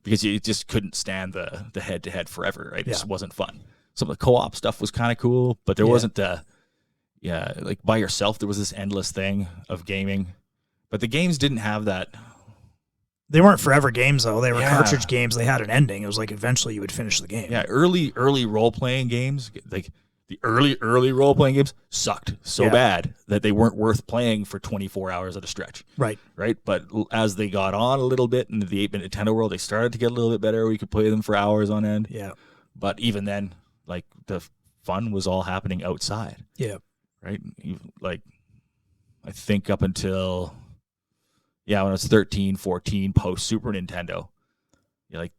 Because you just couldn't stand the head-to-head forever, right? It just wasn't fun. Some of the co-op stuff was kind of cool, but there wasn't like by yourself, there was this endless thing of gaming. But the games didn't have that. They weren't forever games, though. They were cartridge games. They had an ending. It was like eventually you would finish the game. Yeah, early role-playing games, like the early role-playing games sucked so bad that they weren't worth playing for 24 hours at a stretch. Right. But as they got on a little bit into the 8-bit Nintendo world, they started to get a little bit better. We could play them for hours on end. Yeah. But even then, like, the fun was all happening outside. Yeah. Right? Like, I think up until... when I was 13, 14, post Super Nintendo,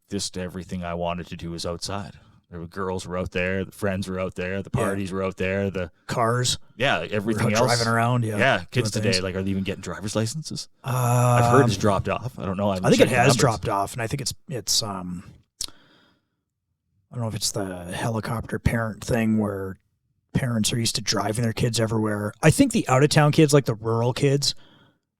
just everything I wanted to do was outside. There were girls were out there, the friends were out there, the parties were out there, the cars. Yeah, everything else. Driving around, Yeah, kids today, are they even getting driver's licenses? I've heard it's dropped off. I don't know. I think it has dropped off, and I think it's I don't know if it's the helicopter parent thing where parents are used to driving their kids everywhere. I think the out-of-town kids, like the rural kids,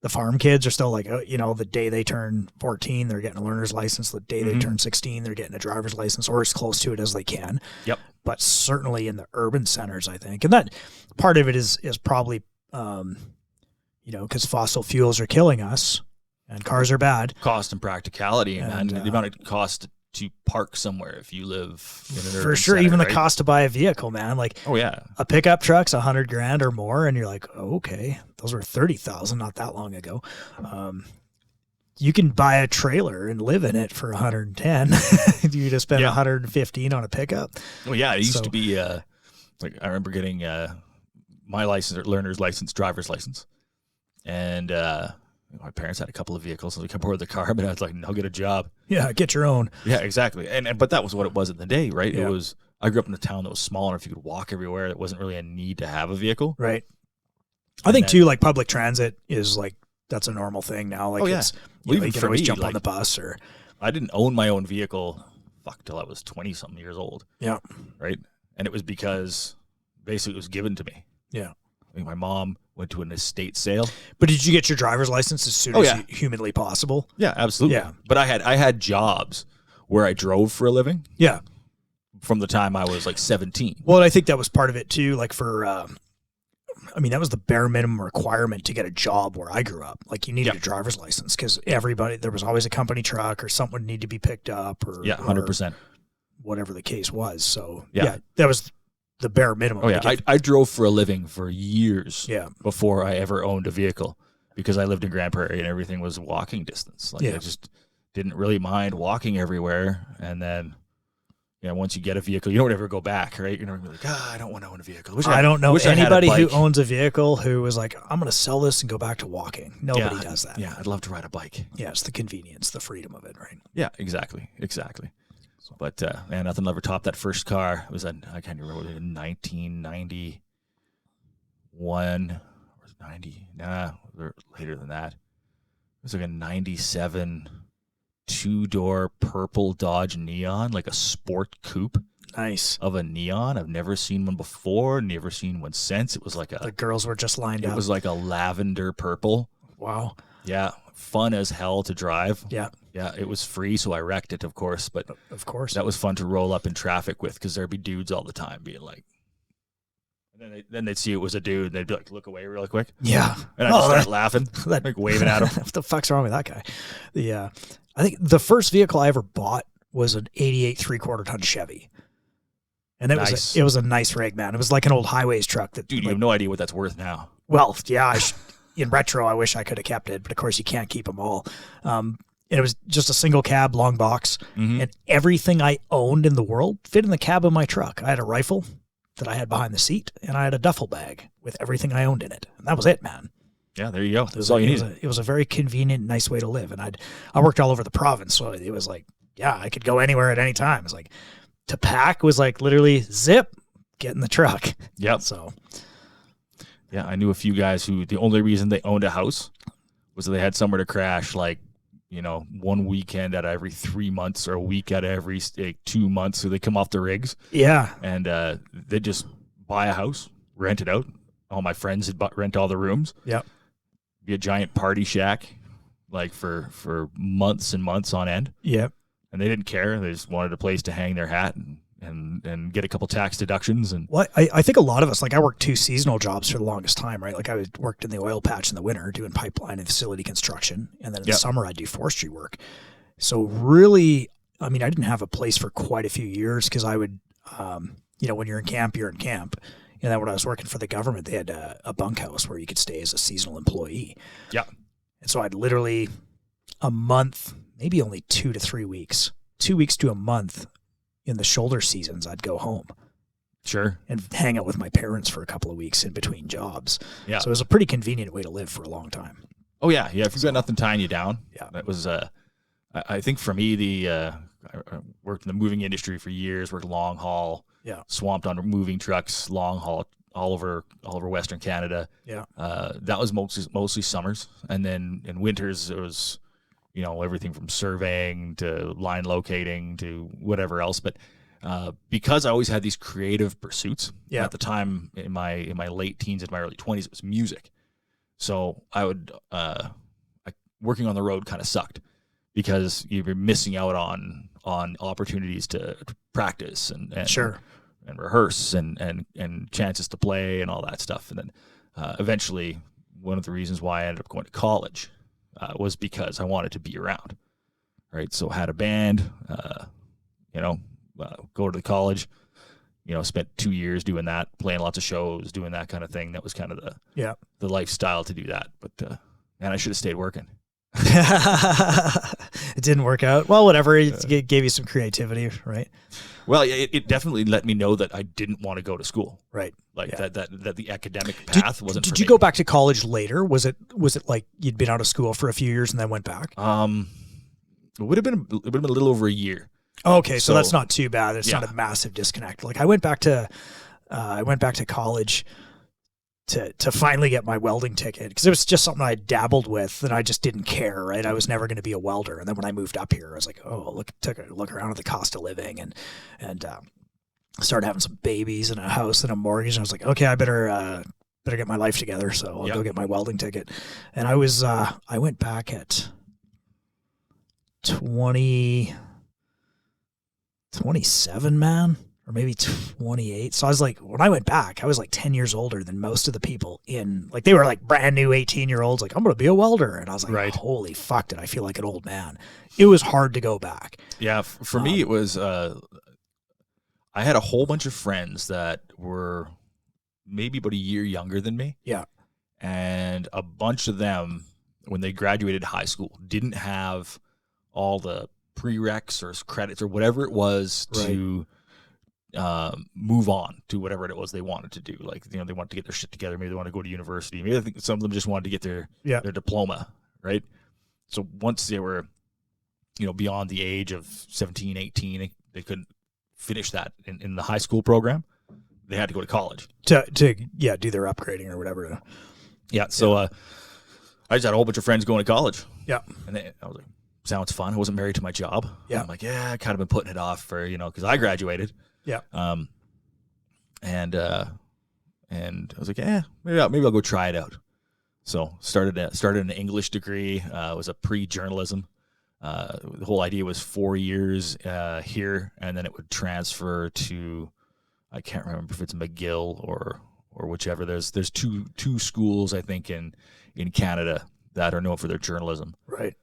the farm kids are still like, the day they turn 14, they're getting a learner's license. The day they turn 16, they're getting a driver's license or as close to it as they can. Yep. But certainly in the urban centers, I think. And that part of it is probably, because fossil fuels are killing us and cars are bad. Cost and practicality and the amount of cost to park somewhere if you live in an urban for sure, center, even right? the cost to buy a vehicle, man. Like, a pickup truck's $100,000 or more, and you're like, okay, those were $30,000 not that long ago. You can buy a trailer and live in it for $110,000. You just spend $115,000 on a pickup. Well, it used to be I remember getting my license, or learner's license, driver's license, and my parents had a couple of vehicles, so we could borrow the car, but I was like, no, get a job. Yeah, get your own. Yeah, exactly. But that was what it was in the day, right? Yeah. I grew up in a town that was small enough you could walk everywhere. It wasn't really a need to have a vehicle. Right. I think, too, like public transit is like, that's a normal thing now. Like, you can always jump on the bus or. I didn't own my own vehicle, till I was 20-something years old. Yeah. Right? And it was because basically it was given to me. Yeah. My mom went to an estate sale. But did you get your driver's license as soon as humanly possible? Yeah, absolutely. Yeah. But I had jobs where I drove for a living. Yeah. From the time I was 17. Well, I think that was part of it too. Like for, that was the bare minimum requirement to get a job where I grew up. Like you needed a driver's license because there was always a company truck or something would need to be picked up or 100%. Or whatever the case was. So that was the bare minimum. Oh yeah, I drove for a living for years. Yeah. Before I ever owned a vehicle, because I lived in Grand Prairie and everything was walking distance. I just didn't really mind walking everywhere. And then, once you get a vehicle, you don't ever go back, right? You're never like, I don't want to own a vehicle. I don't know anybody who owns a vehicle who was like, I'm going to sell this and go back to walking. Nobody does that. Yeah, I'd love to ride a bike. Yeah, it's the convenience, the freedom of it, right? Yeah, exactly. But nothing will ever top that first car. It was I can't remember, in 1991 or 90. Or later than that. It was like a 97 2-door purple Dodge Neon, like a sport coupe. Nice. Of a Neon. I've never seen one before, never seen one since. It was like the girls were just lined up. It was like a lavender purple. Wow. Yeah, fun as hell to drive. Yeah. Yeah, it was free, so I wrecked it, of course. But of course, that was fun to roll up in traffic with because there'd be dudes all the time being like, and then they'd see it was a dude, and they'd be like, look away really quick. Yeah, and I'd just start laughing, like waving at him. What the fuck's wrong with that guy? I think the first vehicle I ever bought was an 88 3/4 ton Chevy. And Nice. it was a nice rig, man. It was like an old highways truck. That, Dude, you have no idea what that's worth now. Well, yeah, in retro, I wish I could have kept it, but of course you can't keep them all. And it was just a single cab, long box, and everything I owned in the world fit in the cab of my truck. I had a rifle that I had behind the seat, and I had a duffel bag with everything I owned in it. And that was it, man. Yeah, there you go. That's all you need. It was a very convenient, nice way to live. And I worked all over the province, so it was like, yeah, I could go anywhere at any time. It's like, to pack was like literally zip, get in the truck. Yep. So, yeah, I knew a few guys who the only reason they owned a house was that they had somewhere to crash, like, one weekend out of every 3 months or a week out of every 2 months. So they come off the rigs. Yeah. And they just buy a house, rent it out. All my friends had rent all the rooms. Yep. Be a giant party shack, like for months and months on end. Yep. And they didn't care. They just wanted a place to hang their hat and get a couple tax deductions. And well, I think a lot of us, like I worked 2 seasonal jobs for the longest time, right? Like I worked in the oil patch in the winter doing pipeline and facility construction. And then in the summer I'd do forestry work. So really, I mean, I didn't have a place for quite a few years because I would, when you're in camp, you're in camp. And then when I was working for the government, they had a bunkhouse where you could stay as a seasonal employee. Yeah. And so I'd literally a month, maybe only 2 to 3 weeks, 2 weeks to a month in the shoulder seasons, I'd go home. Sure. And hang out with my parents for a couple of weeks in between jobs. Yeah. So it was a pretty convenient way to live for a long time. Oh, yeah. Yeah. If you've got nothing tying you down. Yeah. That was, I think for me, I worked in the moving industry for years, worked long haul. Yeah. Swamped on moving trucks, long haul, all over Western Canada. Yeah. That was mostly summers. And then in winters, it was, everything from surveying to line locating to whatever else. But because I always had these creative pursuits at the time in my late teens and my early 20s, it was music. So I would working on the road kind of sucked because you were missing out on opportunities to practice and Sure. and rehearse and chances to play and all that stuff. And then eventually, one of the reasons why I ended up going to college was because I wanted to be around, right? So had a band, go to the college, spent 2 years doing that, playing lots of shows, doing that kind of thing. That was kind of the lifestyle to do that. But man, I should have stayed working. It didn't work out. Well, whatever. It gave you some creativity, right? Well, it definitely let me know that I didn't want to go to school. Right. Like that the academic path wasn't. Did you go back to college later? Was it like you'd been out of school for a few years and then went back? It would have been a little over a year. Okay, so that's not too bad. It's not a massive disconnect. Like I went back to college to finally get my welding ticket because it was just something I dabbled with and I just didn't care, right? I was never going to be a welder. And then when I moved up here, I was like, took a look around at the cost of living and started having some babies and a house and a mortgage. And I was like, okay, I better get my life together. So I'll go get my welding ticket. And I went back at 27, man. Or maybe 28. So I was like, when I went back, I was like 10 years older than most of the people they were like brand new 18-year-olds. Like, I'm going to be a welder. And I was like, holy fuck, did I feel like an old man. It was hard to go back. Yeah. For me, it was, I had a whole bunch of friends that were maybe about a year younger than me. Yeah. And a bunch of them, when they graduated high school, didn't have all the prereqs or credits or whatever it was to move on to whatever it was they wanted to do. Like, they wanted to get their shit together. Maybe they want to go to university. Maybe I think some of them just wanted to get their diploma, right? So once they were, beyond the age of 17, 18, they couldn't finish that in the high school program. They had to go to college. To do their upgrading or whatever. Yeah, so I just had a whole bunch of friends going to college. Yeah. And I was like, sounds fun. I wasn't married to my job. Yeah. I'm like, I kind of been putting it off for, because I graduated. Yeah. And I was like, maybe I'll go try it out. So started an English degree. It was a pre-journalism. The whole idea was 4 years here, and then it would transfer to, I can't remember if it's McGill or whichever. There's two schools, I think, in Canada that are known for their journalism. Right.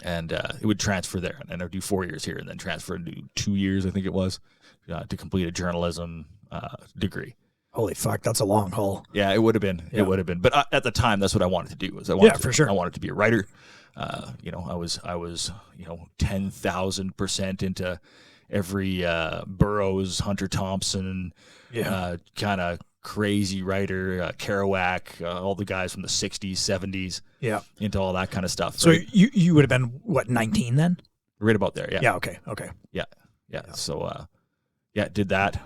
and it would transfer there, and I'd do 4 years here, and then transfer and do 2 years, I think it was, to complete a journalism degree. Holy fuck, that's a long haul. Yeah, it would have been. Yeah. It would have been. But at the time, that's what I wanted to do. For sure. I wanted to be a writer. I was 10,000% into every Burroughs, Hunter Thompson, kind of crazy writer, Kerouac, all the guys from the 60s, 70s, into all that kind of stuff. So right? you would have been, what, 19 then? Right about there, yeah. Yeah, okay. Yeah. So, did that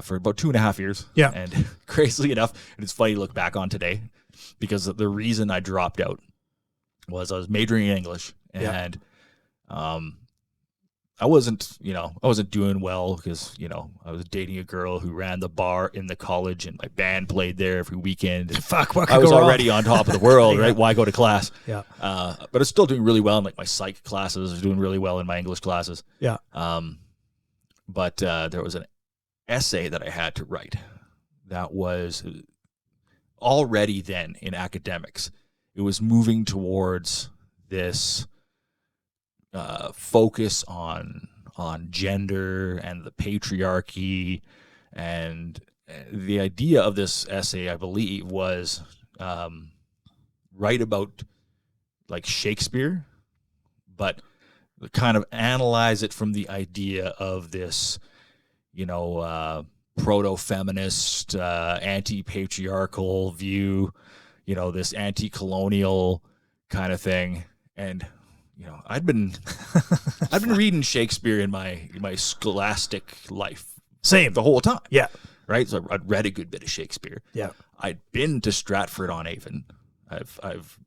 for about 2.5 years. Yeah. And crazily enough, and it's funny to look back on today, because the reason I dropped out was I was majoring in English, and I wasn't doing well because, I was dating a girl who ran the bar in the college, and my band played there every weekend. Fuck, what could I was go wrong? already on top of the world, right? Why go to class? Yeah. But I was still doing really well in like my psych classes. I was doing really well in my English classes. Yeah. But there was an essay that I had to write that was already then in academics. It was moving towards this focus on gender and the patriarchy, and the idea of this essay, I believe, was write about like Shakespeare, but kind of analyze it from the idea of this, proto-feminist, anti-patriarchal view, this anti-colonial kind of thing. And, I'd been reading Shakespeare in my scholastic life. Same. The whole time. Yeah. Right? So I'd read a good bit of Shakespeare. Yeah. I'd been to Stratford-on-Avon. I've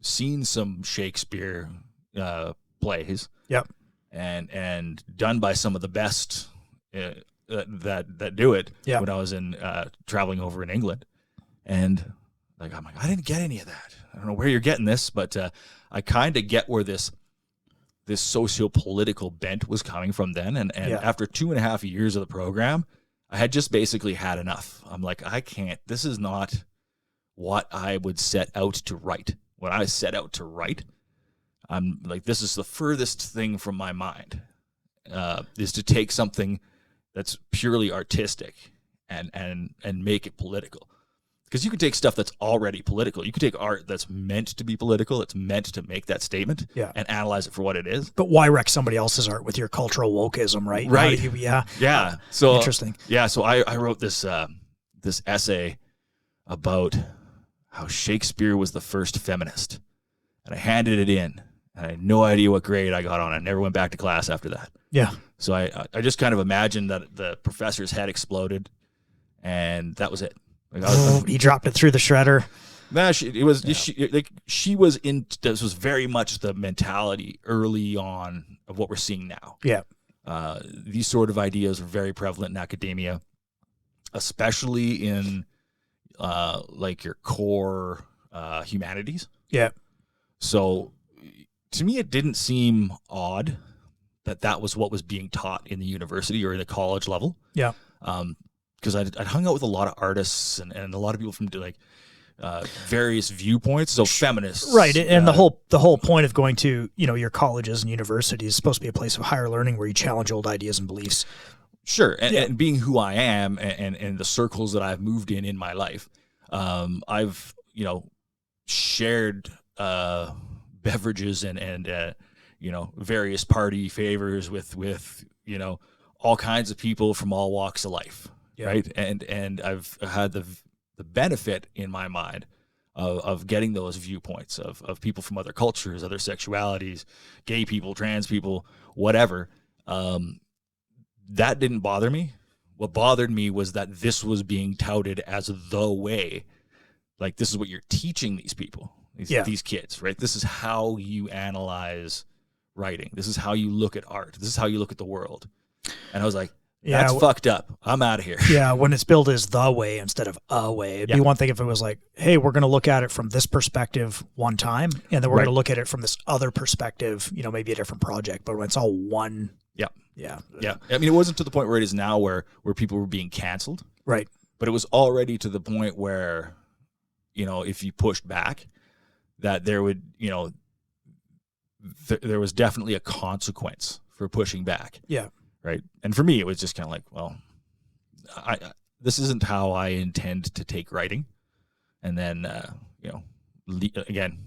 seen some Shakespeare plays. Yep. And done by some of the best that do it. Yeah. When I was in traveling over in England, and I'm like, I didn't get any of that. I don't know where you're getting this, but I kind of get where this socio-political bent was coming from then. And after 2.5 years of the program, I had just basically had enough. I'm like, I can't. This is not what I would set out to write. When I set out to write, I'm like, this is the furthest thing from my mind, is to take something that's purely artistic and make it political. Because you can take stuff that's already political. You can take art that's meant to be political, it's meant to make that statement, and analyze it for what it is. But why wreck somebody else's art with your cultural wokeism, right? Right. Yeah. So interesting. Yeah. So I wrote this essay about how Shakespeare was the first feminist, and I handed it in. And I had no idea what grade I got on. I never went back to class after that. Yeah. So I just kind of imagined that the professor's head exploded, and that was it. He dropped it through the shredder. Nah, she was in. This was very much the mentality early on of what we're seeing now. Yeah. These sort of ideas are very prevalent in academia, especially in like your core humanities. Yeah. So to me, it didn't seem odd that was what was being taught in the university or in the college level. Yeah. Because I'd hung out with a lot of artists and a lot of people from like various viewpoints. So feminists, right? And the whole point of going to your colleges and universities is supposed to be a place of higher learning where you challenge old ideas and beliefs. Sure, and being who I am and the circles that I've moved in my life, I've shared beverages and various party favors with all kinds of people from all walks of life. Yeah. Right. And I've had the benefit in my mind of getting those viewpoints of people from other cultures, other sexualities, gay people, trans people, whatever. That didn't bother me. What bothered me was that this was being touted as the way. Like, this is what you're teaching these people, these kids, right? This is how you analyze writing. This is how you look at art. This is how you look at the world. And I was like, that's fucked up. I'm out of here. Yeah, when it's billed as the way instead of a way. It'd be one thing if it was like, hey, we're going to look at it from this perspective one time, and then we're going to look at it from this other perspective, maybe a different project. But when it's all one. Yeah. I mean, it wasn't to the point where it is now where people were being canceled. Right. But it was already to the point where, if you pushed back, that there would, there was definitely a consequence for pushing back. Yeah. Right. And for me, it was just kind of like, well, this isn't how I intend to take writing. And then, again,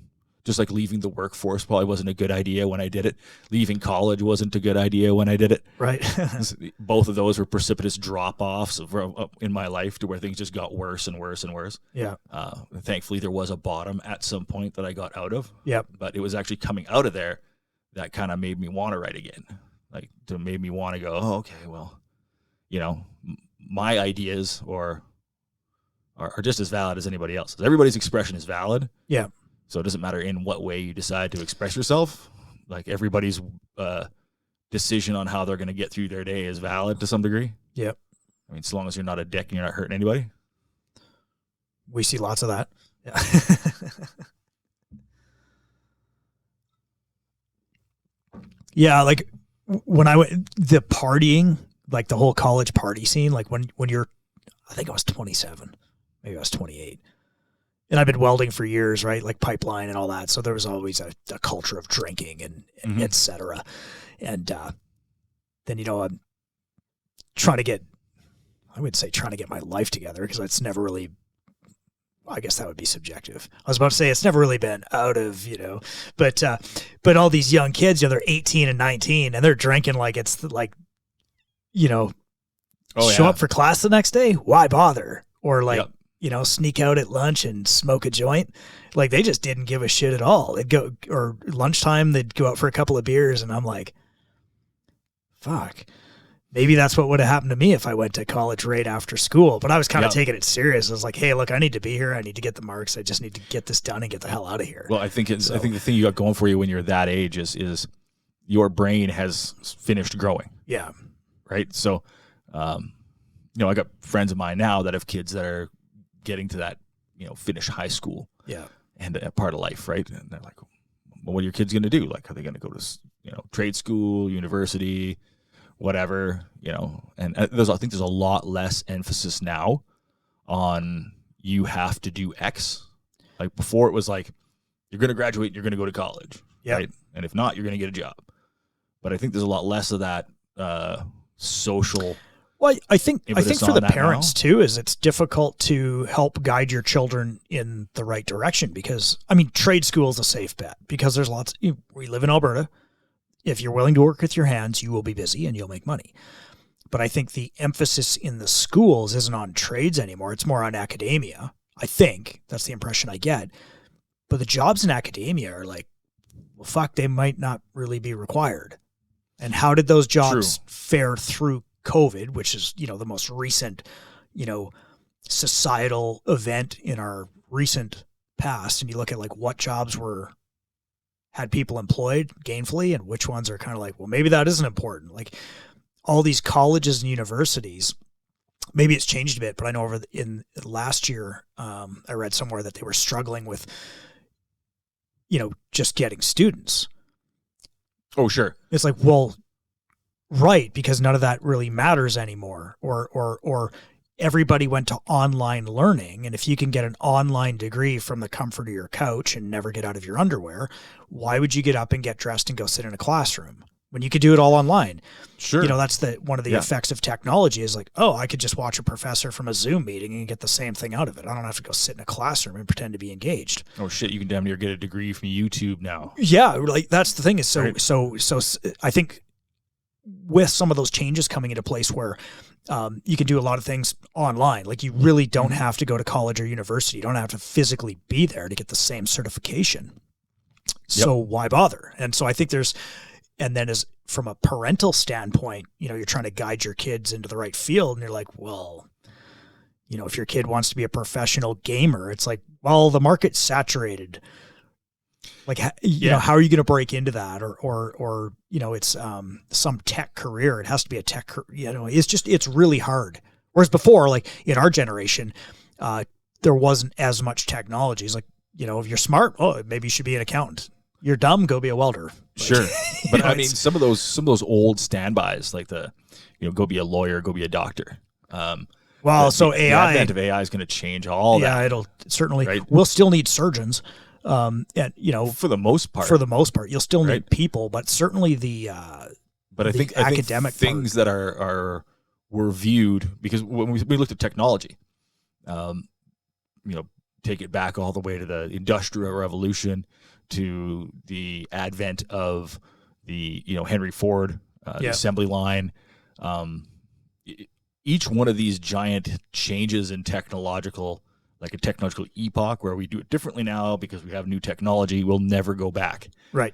just like leaving the workforce probably wasn't a good idea when I did it. Leaving college wasn't a good idea when I did it. Right. Both of those were precipitous drop-offs in my life to where things just got worse and worse and worse. Yeah. Thankfully, there was a bottom at some point that I got out of. Yeah. But it was actually coming out of there that kind of made me want to write again. Like, to made me want to go, oh, okay, well, my ideas are just as valid as anybody else's. Everybody's expression is valid. Yeah. So it doesn't matter in what way you decide to express yourself. Like, everybody's decision on how they're going to get through their day is valid to some degree. Yep. I mean, so long as you're not a dick and you're not hurting anybody. We see lots of that. Yeah. Yeah, like when I went the partying, like the whole college party scene, like when you're, I think I was 27, maybe I was 28. And I've been welding for years, right? Like pipeline and all that. So there was always a culture of drinking and et cetera. And then, I'm trying to get my life together because it's never really, I guess that would be subjective. I was about to say it's never really been out of, but all these young kids, they're 18 and 19 and they're drinking like it's like, show up for class the next day. Why bother? Or like, sneak out at lunch and smoke a joint. Like they just didn't give a shit at all. They'd go, or lunchtime, they'd go out for a couple of beers. And I'm like, fuck, maybe that's what would have happened to me if I went to college right after school. But I was kind of taking it serious. I was like, hey, look, I need to be here. I need to get the marks. I just need to get this done and get the hell out of here. Well, I think the thing you got going for you when you're that age is your brain has finished growing. Yeah. Right. So, I got friends of mine now that have kids that are getting to that, finish high school. Yeah. And a part of life. Right. And they're like, well, what are your kids going to do? Like, are they going to go to, trade school, university, whatever, and I think there's a lot less emphasis now on you have to do X. Like before it was like, you're going to graduate and you're going to go to college. Yep. Right. And if not, you're going to get a job. But I think there's a lot less of that social. Well, I think for the parents too, is it's difficult to help guide your children in the right direction because, trade school is a safe bet because there's we live in Alberta. If you're willing to work with your hands, you will be busy and you'll make money. But I think the emphasis in the schools isn't on trades anymore. It's more on academia. I think that's the impression I get. But the jobs in academia are like, well, fuck, they might not really be required. And how did those jobs fare through COVID, which is, the most recent, societal event in our recent past? And you look at like what jobs had people employed gainfully and which ones are kind of like, well, maybe that isn't important. Like all these colleges and universities, maybe it's changed a bit, but I know in last year, I read somewhere that they were struggling with, just getting students. Oh, sure. It's like, well, right, because none of that really matters anymore. Or everybody went to online learning. And if you can get an online degree from the comfort of your couch and never get out of your underwear, why would you get up and get dressed and go sit in a classroom when you could do it all online? Sure. That's one of the effects of technology is like, oh, I could just watch a professor from a Zoom meeting and get the same thing out of it. I don't have to go sit in a classroom and pretend to be engaged. Oh shit, you can damn near get a degree from YouTube now. Yeah, like that's the thing is so I think with some of those changes coming into place where you can do a lot of things online. Like you really don't have to go to college or university. You don't have to physically be there to get the same certification. So why bother? And so I think and then as from a parental standpoint, you're trying to guide your kids into the right field and you're like, well, if your kid wants to be a professional gamer, it's like, well, the market's saturated. Like, how are you going to break into that? Or it's some tech career. It has to be a tech, it's really hard. Whereas before, like in our generation, there wasn't as much technology. It's like, if you're smart, maybe you should be an accountant. You're dumb, go be a welder. Sure. But some of those old standbys, like go be a lawyer, go be a doctor. So the AI, advent of AI is going to change all that. Yeah, it'll certainly, right? We'll still need surgeons. And for the most part, you'll still need people, but certainly I think academic things that were viewed, because when we looked at technology, take it back all the way to the Industrial Revolution, to the advent of the Henry Ford the assembly line. Each one of these giant changes in technological epoch, where we do it differently now because we have new technology, we'll never go back. Right.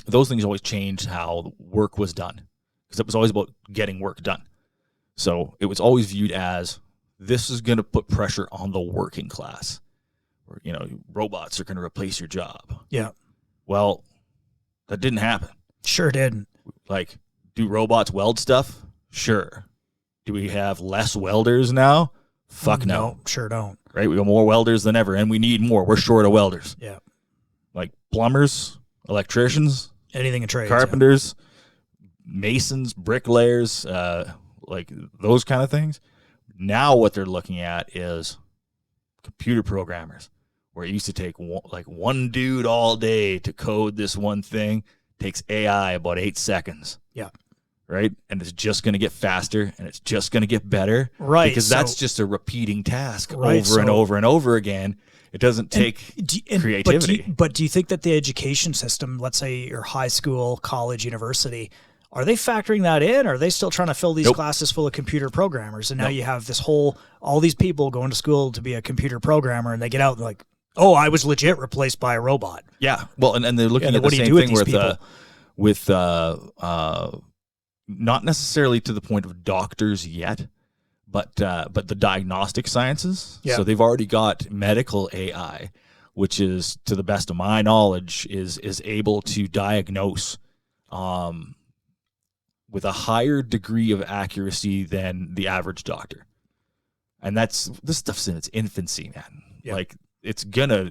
Those things always changed how work was done, because it was always about getting work done. So it was always viewed as, this is going to put pressure on the working class, or robots are going to replace your job. Yeah. Well, that didn't happen. Sure didn't. Like, do robots weld stuff? Sure. Do we have less welders now? Fuck no. No, sure don't. Right? We have more welders than ever, and we need more. We're short of welders. Yeah. Like plumbers, electricians, anything in trades, carpenters, masons, bricklayers, like those kind of things. Now what they're looking at is computer programmers, where it used to take one dude all day to code this one thing. Takes AI about 8 seconds. Yeah. Right? And it's just going to get faster, and it's just going to get better. Right. Because that's just a repeating task over and over and over again. It doesn't take creativity. But do you think that the education system, let's say your high school, college, university, are they factoring that in? Or are they still trying to fill these classes full of computer programmers? And now you have all these people going to school to be a computer programmer, and they get out and like, oh, I was legit replaced by a robot. Yeah. Well, and they're looking at the same thing with not necessarily to the point of doctors yet, but the diagnostic sciences. Yeah. So they've already got medical AI, which is, to the best of my knowledge, is able to diagnose with a higher degree of accuracy than the average doctor. And this stuff's in its infancy, man. Yeah. Like, it's gonna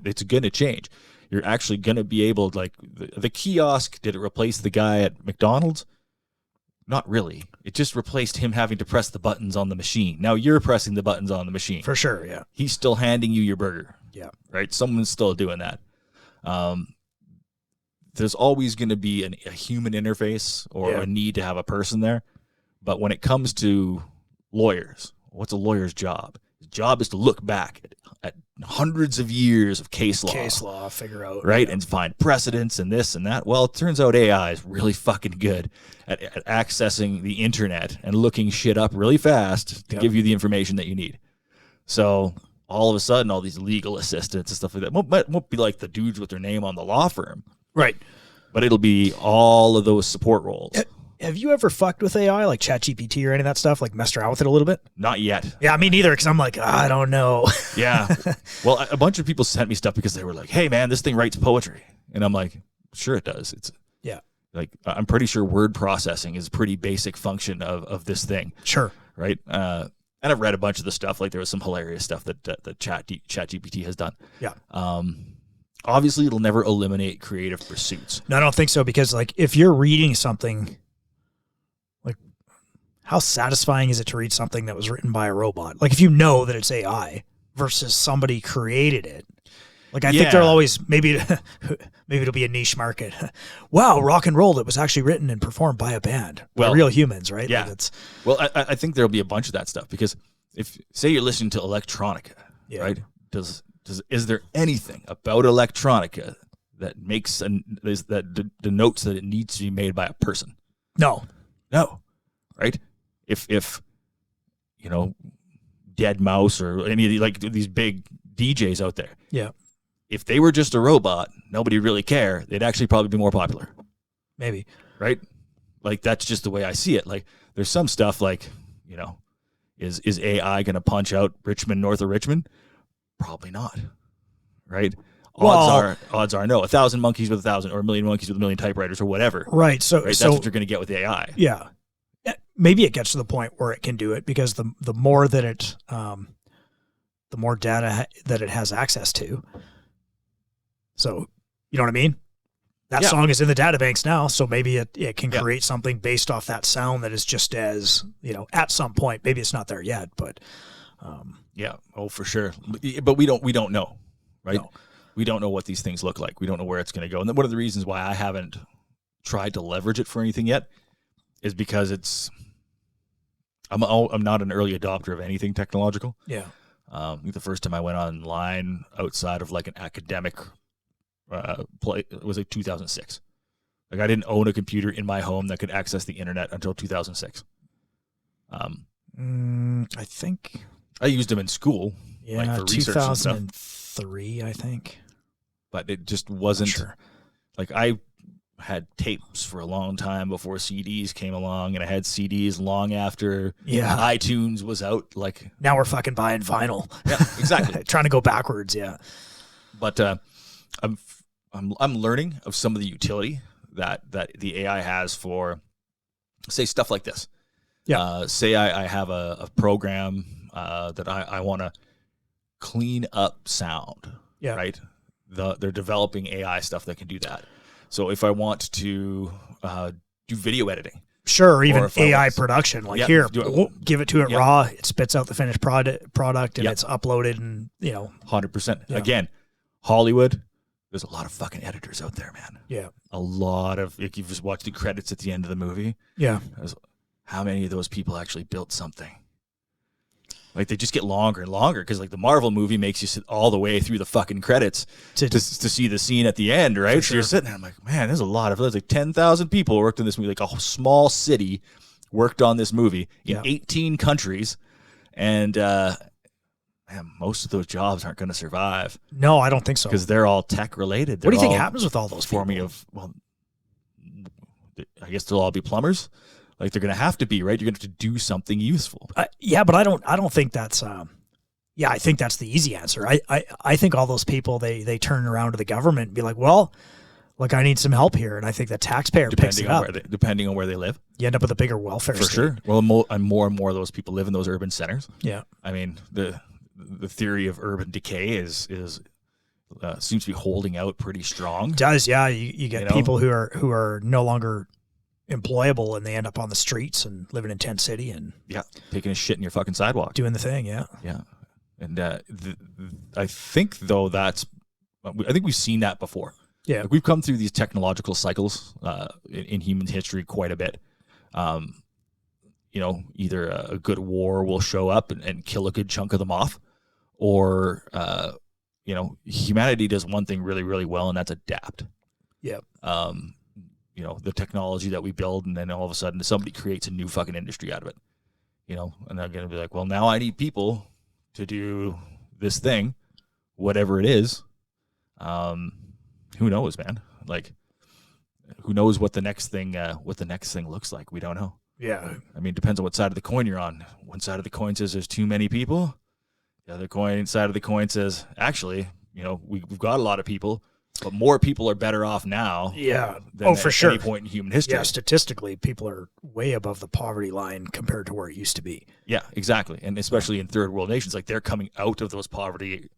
change. You're actually gonna be able, like, the kiosk. Did it replace the guy at McDonald's? Not really. It just replaced him having to press the buttons on the machine. Now you're pressing the buttons on the machine. For sure, yeah. He's still handing you your burger. Yeah. Right? Someone's still doing that. There's always going to be a human interface or a need to have a person there. But when it comes to lawyers, what's a lawyer's job? His job is to look back at hundreds of years of case law. Figure out. Right, and find precedents and this and that. Well, it turns out AI is really fucking good at accessing the internet and looking shit up really fast to give you the information that you need. So all of a sudden, all these legal assistants and stuff like that won't be like the dudes with their name on the law firm. Right. But it'll be all of those support roles. Have you ever fucked with AI, like ChatGPT or any of that stuff, like messed around with it a little bit? Not yet. Yeah, me neither, because I'm like, I don't know. Yeah. Well, a bunch of people sent me stuff because they were like, hey, man, this thing writes poetry. And I'm like, sure it does. Like, I'm pretty sure word processing is a pretty basic function of this thing. Sure. Right? And I've read a bunch of the stuff. Like, there was some hilarious stuff that ChatGPT has done. Yeah. Obviously, it'll never eliminate creative pursuits. No, I don't think so, because, like, if you're reading something, like, how satisfying is it to read something that was written by a robot? Like, if you know that it's AI versus somebody created it. Like, I think there'll always, maybe it'll be a niche market. Wow, rock and roll that was actually written and performed by a band. By real humans, right? Yeah. Like I think there'll be a bunch of that stuff, because if, say, you're listening to electronica, right? Is there anything about electronica that makes that denotes that it needs to be made by a person? No. Right? If Dead Mouse or any of these big DJs out there. Yeah. If they were just a robot, nobody would really care. They'd actually probably be more popular. Maybe. Right? Like, that's just the way I see it. Like, there's some stuff like, is AI going to punch out Richmond north of Richmond? Probably not. Right? Odds are no. 1,000 monkeys with 1,000, or 1,000,000 monkeys with 1,000,000 typewriters, or whatever. Right. So that's what you're going to get with AI. Yeah. Maybe it gets to the point where it can do it, because the more that the more data that it has access to. So, you know what I mean? That song is in the databanks now, so maybe it can create something based off that sound that is just as, at some point. Maybe it's not there yet, but yeah, oh, for sure. But we don't know, right? We don't know what these things look like. We don't know where it's going to go. And one of the reasons why I haven't tried to leverage it for anything yet is because I'm not an early adopter of anything technological. Yeah. I think the first time I went online outside of like an academic play, it was like 2006. Like I didn't own a computer in my home that could access the internet until 2006. I think I used them in school, like for research and stuff. 2003, I think. But it just wasn't Sure. like I had tapes for a long time before CDs came along, and I had CDs long after iTunes was out. Like now we're fucking buying vinyl. Yeah, exactly. Trying to go backwards. Yeah. But I'm learning of some of the utility that the AI has for, say, stuff like this. Yeah. Say I have a program that I want to clean up sound. Yeah. Right. They're developing AI stuff that can do that. So if I want to do video editing. Sure, or even AI production. Like here, give it to it raw. It spits out the finished product, and it's uploaded, and 100%. Yeah. Again, Hollywood. There's a lot of fucking editors out there, man. Yeah, a lot of. If you just watch the credits at the end of the movie. Yeah, how many of those people actually built something? Like they just get longer and longer because like the Marvel movie makes you sit all the way through the fucking credits to see the scene at the end, right? So you're sitting there, I'm like, man, there's like 10,000 people worked on this movie, like a small city worked on this movie in 18 countries, and man, most of those jobs aren't going to survive. No, I don't think so because they're all tech related. What do you think happens with all those people? I guess they'll all be plumbers. Like they're going to have to be, right? You're going to have to do something useful. Yeah, but I don't think that's. I think that's the easy answer. I think all those people they turn around to the government and be like, well, look, I need some help here, and I think the taxpayer picks it up. Depending on where they live, you end up with a bigger welfare state. For sure. Well, more and more of those people live in those urban centers. Yeah. I mean the theory of urban decay is seems to be holding out pretty strong. It does, yeah. You get people who are no longer employable, and they end up on the streets and living in tent city and taking a shit in your fucking sidewalk, doing the thing. Yeah. And I think though I think we've seen that before. Yeah. Like we've come through these technological cycles in human history quite a bit. Either a good war will show up and kill a good chunk of them off, or humanity does one thing really, really well, and that's adapt. Yeah. The technology that we build, and then all of a sudden somebody creates a new fucking industry out of it, and they're going to be like, well, now I need people to do this thing, whatever it is. Who knows, man? Like, who knows what the next thing looks like? We don't know. Yeah. I mean, it depends on what side of the coin you're on. One side of the coin says there's too many people. The other side of the coin says, actually, we've got a lot of people, but more people are better off now. Yeah. Than for at sure. any point in human history. Yeah, statistically, people are way above the poverty line compared to where it used to be. Yeah, exactly. And especially in third world nations, like they're coming out of those poverty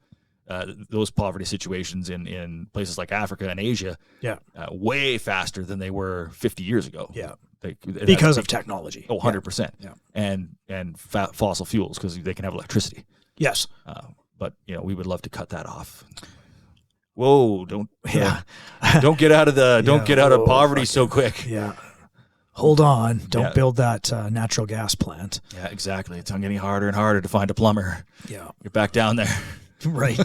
situations in places like Africa and Asia. Yeah. Way faster than they were 50 years ago. Yeah. Because of technology. Oh, 100%. Yeah. And fossil fuels, because they can have electricity. Yes. But we would love to cut that off. Whoa! Don't get out of poverty so quick. Yeah. Hold on. Don't build that natural gas plant. Yeah, exactly. It's getting harder and harder to find a plumber. Yeah. Get back down there. Right.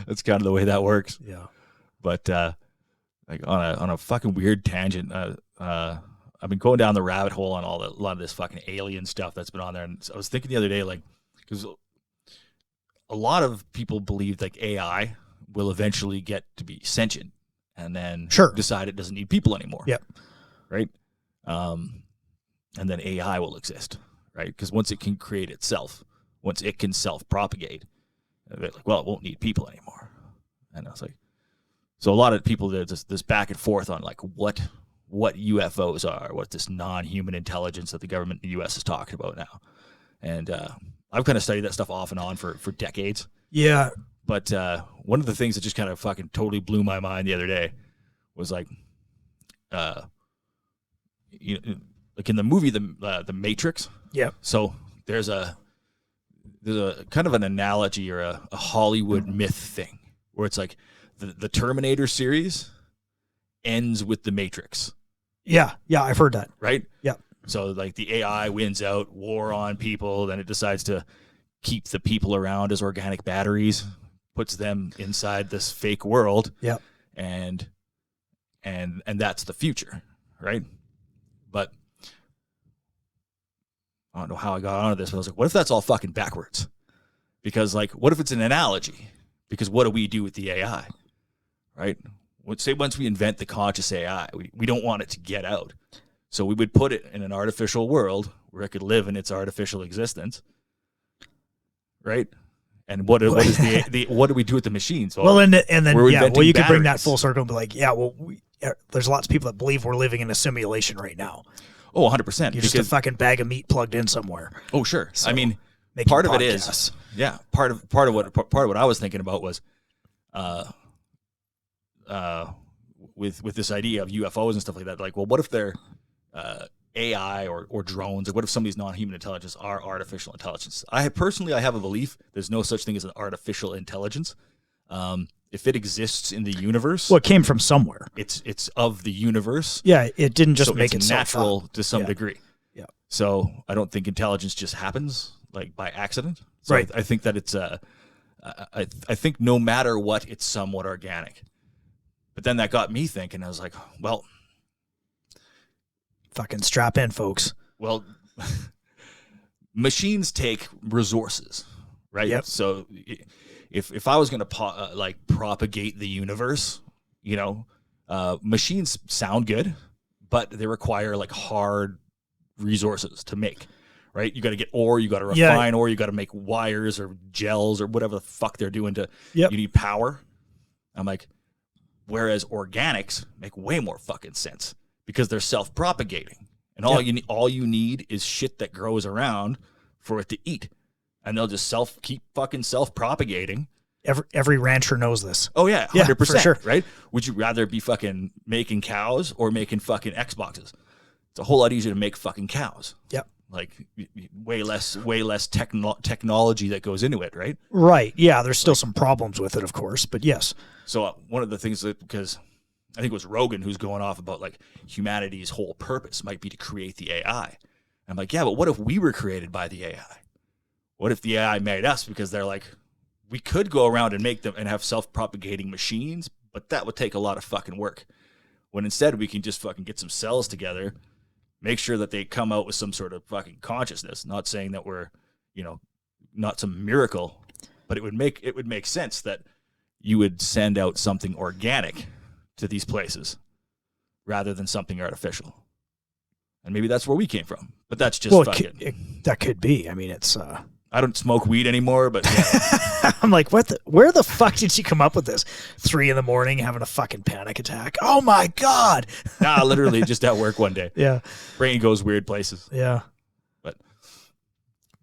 That's kind of the way that works. Yeah. But like on a fucking weird tangent, I've been going down the rabbit hole on a lot of this fucking alien stuff that's been on there, and I was thinking the other day, like, because a lot of people believe like AI will eventually get to be sentient and then decide it doesn't need people anymore. Yep. Right. And then AI will exist, right? Because once it can create itself, once it can self-propagate, they're like, well, it won't need people anymore. And I was like, so a lot of people, there's this back and forth on like what UFOs are, what this non-human intelligence that the government in the U.S. is talking about now. And I've kind of studied that stuff off and on for decades. Yeah. But one of the things that just kind of fucking totally blew my mind the other day was like, like in the movie The Matrix. Yeah. So there's a kind of an analogy or a Hollywood myth thing where it's like the Terminator series ends with the Matrix. Yeah, I've heard that. Right? Yeah. So like the AI wins out, war on people, then it decides to keep the people around as organic batteries, puts them inside this fake world. Yeah. And that's the future, right? But I don't know how I got onto this, but I was like, what if that's all fucking backwards? Because, like, what if it's an analogy? Because what do we do with the AI, right? Say once we invent the conscious AI, we don't want it to get out. So we would put it in an artificial world where it could live in its artificial existence, right? And what is what do we do with the machines? Well, and then you could bring that batteries. full circle and be like, there's lots of people that believe we're living in a simulation right now. Oh, 100%. You're just a fucking bag of meat plugged in somewhere. Oh, sure. So, I mean, making part of it podcasts. is, yeah. Part of what I was thinking about was, with this idea of UFOs and stuff like that. Like, well, what if they're AI or drones? Or what if some of these non-human intelligences are artificial intelligence? I have a belief there's no such thing as an artificial intelligence. If it exists in the universe, well, it came from somewhere. It's of the universe. Yeah, it didn't just make it's itself natural up. to some degree. Yeah. So I don't think intelligence just happens like by accident. So right. I think that it's I think no matter what, it's somewhat organic. But then that got me thinking. I was like, well, fucking strap in, folks. Well, machines take resources, right? Yep. So if I was going to propagate the universe, machines sound good, but they require like hard resources to make, right? You got to get ore, you got to refine ore, you got to make wires or gels or whatever the fuck they're doing you need power. I'm like, whereas organics make way more fucking sense because they're self-propagating. And all you need is shit that grows around for it to eat. And they'll just keep fucking self-propagating. Every rancher knows this. Oh yeah, 100%, for sure. Right? Would you rather be fucking making cows or making fucking Xboxes? It's a whole lot easier to make fucking cows. Yep. Like way less technology that goes into it, right? Right. Yeah, there's still some problems with it, of course, but yes. So one of the things because I think it was Rogan who's going off about like humanity's whole purpose might be to create the AI. And I'm like, yeah, but what if we were created by the AI? What if the AI made us? Because they're like, we could go around and make them and have self-propagating machines, but that would take a lot of fucking work. When instead we can just fucking get some cells together, make sure that they come out with some sort of fucking consciousness. Not saying that we're, not some miracle, but it would make sense that you would send out something organic to these places rather than something artificial. And maybe that's where we came from. But that's just fucking... that could be. I mean, it's... I don't smoke weed anymore, but yeah. I'm like, where the fuck did you come up with this? 3 a.m, having a fucking panic attack. Oh my God. Nah, literally just at work one day. Yeah. Brain goes weird places. Yeah. But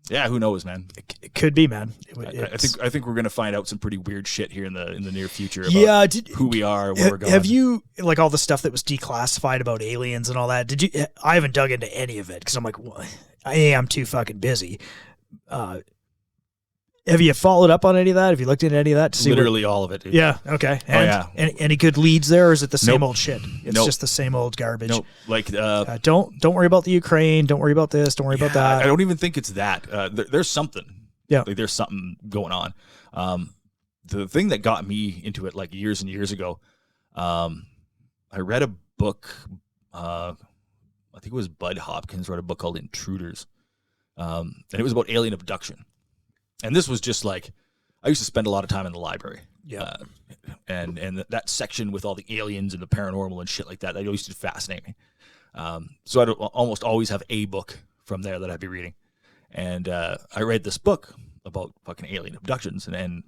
yeah, who knows, man? It could be, man. I think we're gonna find out some pretty weird shit here in the near future about who we are, where we're going. Have you, like, all the stuff that was declassified about aliens and all that? Did you? I haven't dug into any of it because I'm like, well, I'm too fucking busy. Have you followed up on any of that? Have you looked into any of that to see literally all of it? Dude. Yeah. Okay. And, any good leads there, or is it the same old shit? It's just the same old garbage. Nope. Like, don't worry about the Ukraine. Don't worry about this. Don't worry about that. I don't even think it's that. There's something. Yeah. Like, there's something going on. The thing that got me into it like years and years ago, I read a book. I think it was Bud Hopkins wrote a book called Intruders. And it was about alien abduction. And this was just like, I used to spend a lot of time in the library. Yeah. And that section with all the aliens and the paranormal and shit like that used to fascinate me. So I'd almost always have a book from there that I'd be reading. And I read this book about fucking alien abductions and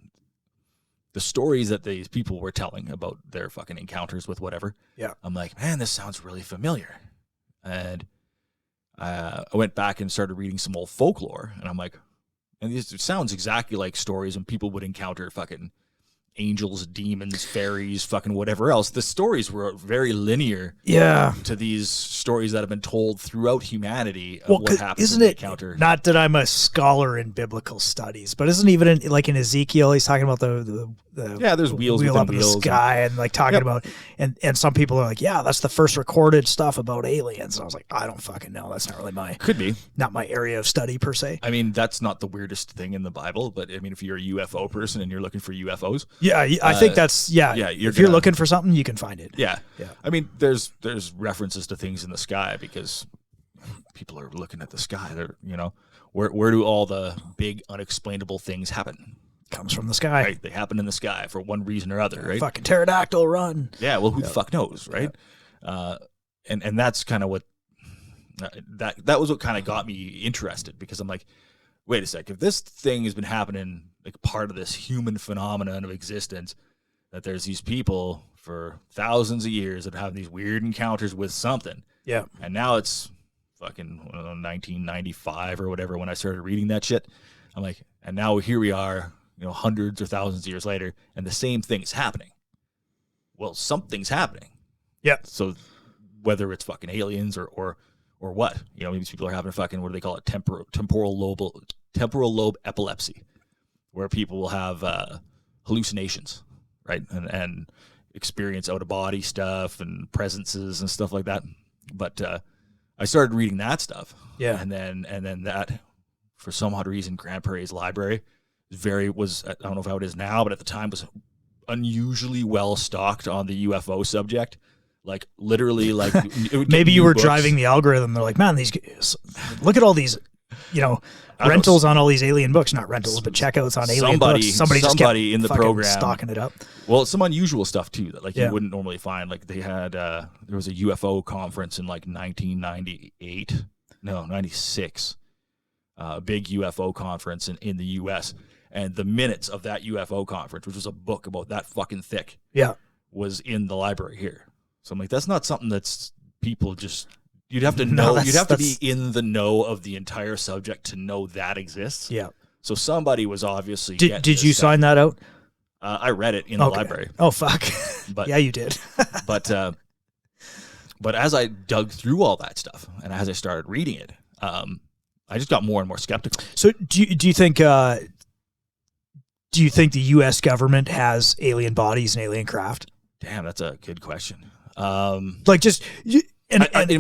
the stories that these people were telling about their fucking encounters with whatever. Yeah. I'm like, man, this sounds really familiar. And I went back and started reading some old folklore, and I'm like, and this sounds exactly like stories when people would encounter fucking angels, demons, fairies, fucking whatever else. The stories were very linear to these stories that have been told throughout humanity of what happens in the encounter. Not that I'm a scholar in biblical studies, but isn't even in Ezekiel, he's talking about the there's wheels wheel up in wheels the sky and like talking about, and some people are like, yeah, that's the first recorded stuff about aliens. And I was like, I don't fucking know. That's not really not my area of study per se. I mean, that's not the weirdest thing in the Bible, but I mean, if you're a UFO person and you're looking for UFOs. Yeah, I think that's, if you're looking for something, you can find it. Yeah. I mean, there's references to things in the sky because people are looking at the sky. They're, where do all the big unexplainable things happen? Comes from the sky. Right. They happen in the sky for one reason or other, right? Fucking pterodactyl run. Yeah, well, who the fuck knows, right? And that's kind of what, that was what kind of got me interested, because I'm like, wait a sec, if this thing has been happening, like part of this human phenomenon of existence, that there's these people for thousands of years that have these weird encounters with something. Yeah. And now it's fucking 1995 or whatever when I started reading that shit. I'm like, and now here we are, hundreds or thousands of years later, and the same thing is happening. Well, something's happening. Yeah. So whether it's fucking aliens or what, maybe these people are having fucking, what do they call it? Temporal lobe epilepsy, where people will have hallucinations, right? And experience out of body stuff and presences and stuff like that. But I started reading that stuff. Yeah. And then that, for some odd reason, Grand Prairie's library was, I don't know how it is now, but at the time was unusually well stocked on the UFO subject. Like literally, like maybe you were driving the algorithm. They're like, man, look at all these, rentals on all these alien books. Not rentals, but checkouts on alien books. Somebody in the program stocking it up. Well, some unusual stuff too that like you wouldn't normally find. Like they had there was a UFO conference in like 96, a big UFO conference in the U.S. And the minutes of that UFO conference, which was a book about that fucking thick, was in the library here. So I'm like, that's not something that's people just, you'd have to know, you'd have to be in the know of the entire subject to know that exists. Yeah. So somebody was obviously. Did you sign that out? I read it in the library. Oh, fuck. But, yeah, you did. but as I dug through all that stuff and as I started reading it, I just got more and more skeptical. So do you think the U.S. government has alien bodies and alien craft? Damn, that's a good question. In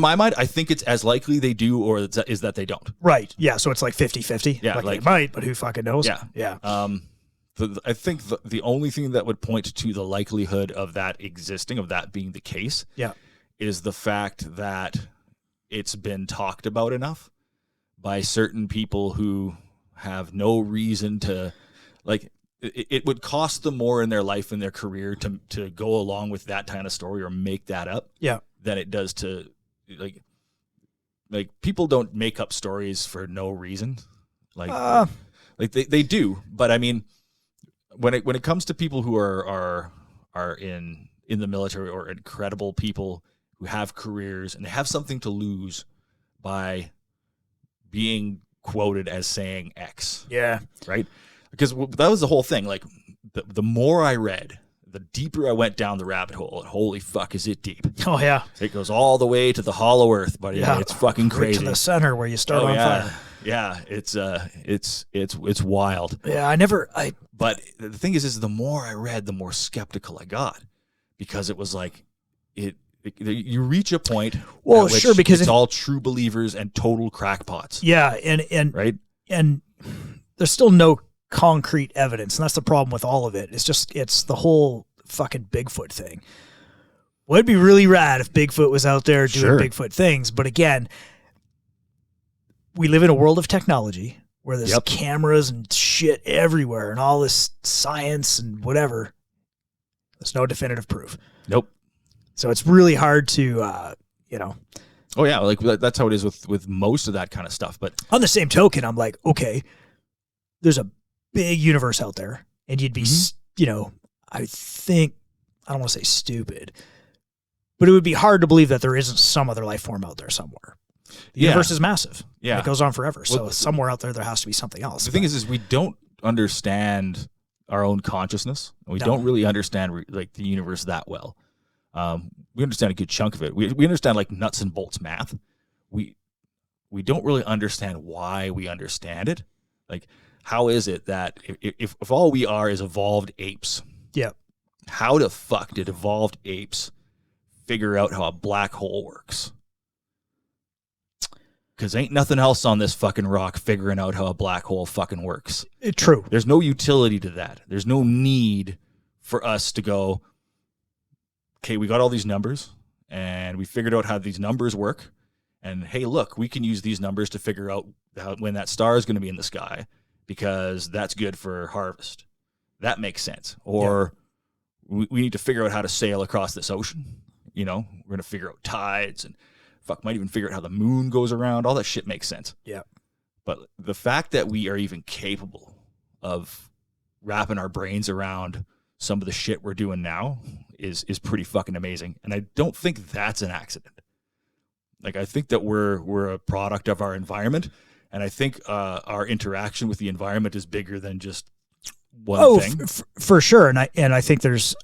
my mind, I think it's as likely they do or is that they don't. Right. Yeah. So it's like 50-50. Yeah. Like they might, but who fucking knows? Yeah. Yeah. I think the only thing that would point to the likelihood of that existing, of that being the case, is the fact that it's been talked about enough by certain people who have no reason to, like, it would cost them more in their life and their career to go along with that kind of story or make that up than it does to, like people don't make up stories for no reason. Like they do. But I mean, when it comes to people who are in the military or incredible people who have careers and they have something to lose by being quoted as saying X. Yeah. Right? Because that was the whole thing. Like, the more I read, the deeper I went down the rabbit hole. And holy fuck, is it deep? Oh yeah, it goes all the way to the hollow earth, buddy. Yeah. It's fucking crazy. Right to the center where you start on fire. Yeah, it's wild. Yeah, But the thing is the more I read, the more skeptical I got, because it was like you reach a point. Well, sure, because it's all true believers and total crackpots. Yeah, and right, and there's still no concrete evidence, and that's the problem with all of it. It's the whole fucking Bigfoot thing. Well, it'd be really rad if Bigfoot was out there doing Bigfoot things, but again, we live in a world of technology where there's cameras and shit everywhere and all this science and whatever. There's no definitive proof. Nope. So it's really hard to Oh yeah, like that's how it is with most of that kind of stuff. But on the same token, I'm like, okay, there's a big universe out there, and you'd be, I think, I don't want to say stupid, but it would be hard to believe that there isn't some other life form out there somewhere. The universe is massive. Yeah. It goes on forever. So somewhere out there has to be something else. The thing is we don't understand our own consciousness. We No. don't really understand like the universe that well. We understand a good chunk of it. We understand like nuts and bolts math. We don't really understand why we understand it. Like, how is it that if all we are is evolved apes, Yeah. how the fuck did evolved apes figure out how a black hole works? Because ain't nothing else on this fucking rock figuring out how a black hole fucking works. True. There's no utility to that. There's no need for us to go, okay, we got all these numbers and we figured out how these numbers work. And hey, look, we can use these numbers to figure out when that star is going to be in the sky because that's good for harvest. That makes sense. Or we need to figure out how to sail across this ocean. You know, we're going to figure out tides and might even figure out how the moon goes around. All that shit makes sense. Yeah. But the fact that we are even capable of wrapping our brains around some of the shit we're doing now is pretty fucking amazing. And I don't think that's an accident. Like, I think that we're a product of our environment, and I think our interaction with the environment is bigger than just one thing. For sure. And I think there's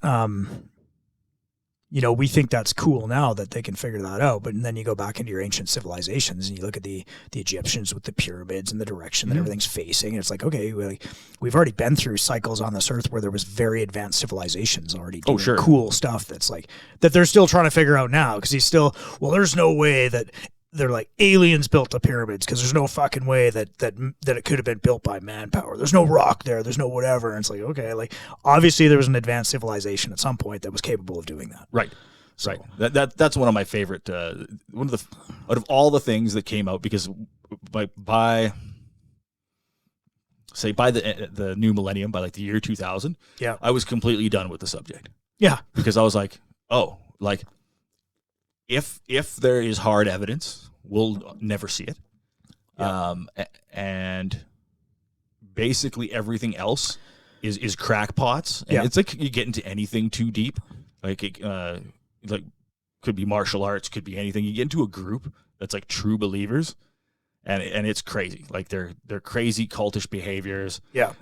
we think that's cool now that they can figure that out. But then you go back into your ancient civilizations and you look at the Egyptians with the pyramids and the direction that everything's facing. And it's like, okay, we've already been through cycles on this earth where there was very advanced civilizations already doing cool stuff that's like, that they're still trying to figure out now. Because there's no way that they're like aliens built the pyramids because there's no fucking way that it could have been built by manpower. There's no rock there. There's no whatever. And it's like, okay, like obviously there was an advanced civilization at some point that was capable of doing that. Right. So. Right. That's one of my favorite, out of all the things that came out, because by the new millennium, by like the year 2000, I was completely done with the subject. Yeah. Because I was like, oh, like, if there is hard evidence, we'll never see it. Yeah. And basically everything else is crackpots. And it's like you get into anything too deep. Like could be martial arts, could be anything. You get into a group that's like true believers, and it's crazy. Like they're crazy cultish behaviors. Yeah.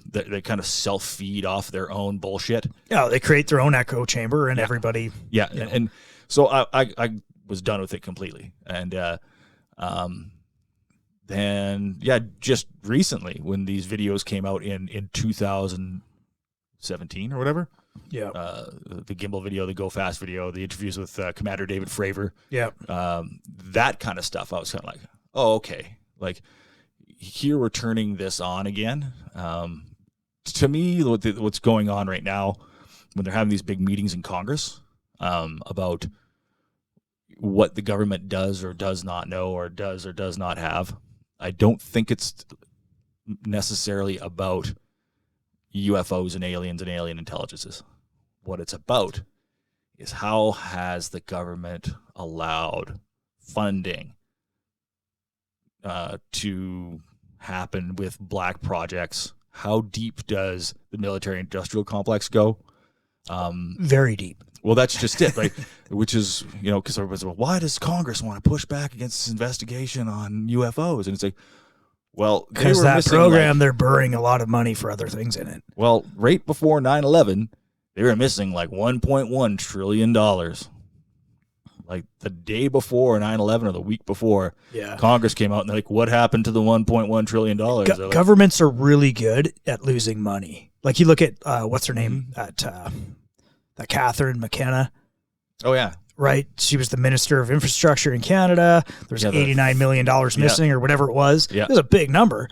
They kind of self-feed off their own bullshit. Yeah, they create their own echo chamber, and everybody. Yeah, and so I was done with it completely. And then, just recently when these videos came out in 2017 or whatever. Yeah. The gimbal video, the Go Fast video, the interviews with Commander David Fravor. Yeah. That kind of stuff, I was kind of like, oh, okay. Like, here we're turning this on again. To me, what's going on right now when they're having these big meetings in Congress about what the government does or does not know or does not have, I don't think it's necessarily about UFOs and aliens and alien intelligences. What it's about is how has the government allowed funding to happen with black projects? How deep does the military-industrial complex go? Very deep. Well, that's just it, right? Which is, because everybody's like, why does Congress want to push back against this investigation on UFOs? And it's like, well, because that program, they're burning a lot of money for other things in it. Well, right before 9/11, they were missing like $1.1 trillion. Like the day before 9/11 or the week before, Congress came out and they're like, what happened to the $1.1 trillion? Governments are really good at losing money. Like you look at, what's her name? That Catherine McKenna. Oh, yeah. Right? She was the Minister of Infrastructure in Canada. There's $89 million missing or whatever it was. Yeah. It was a big number.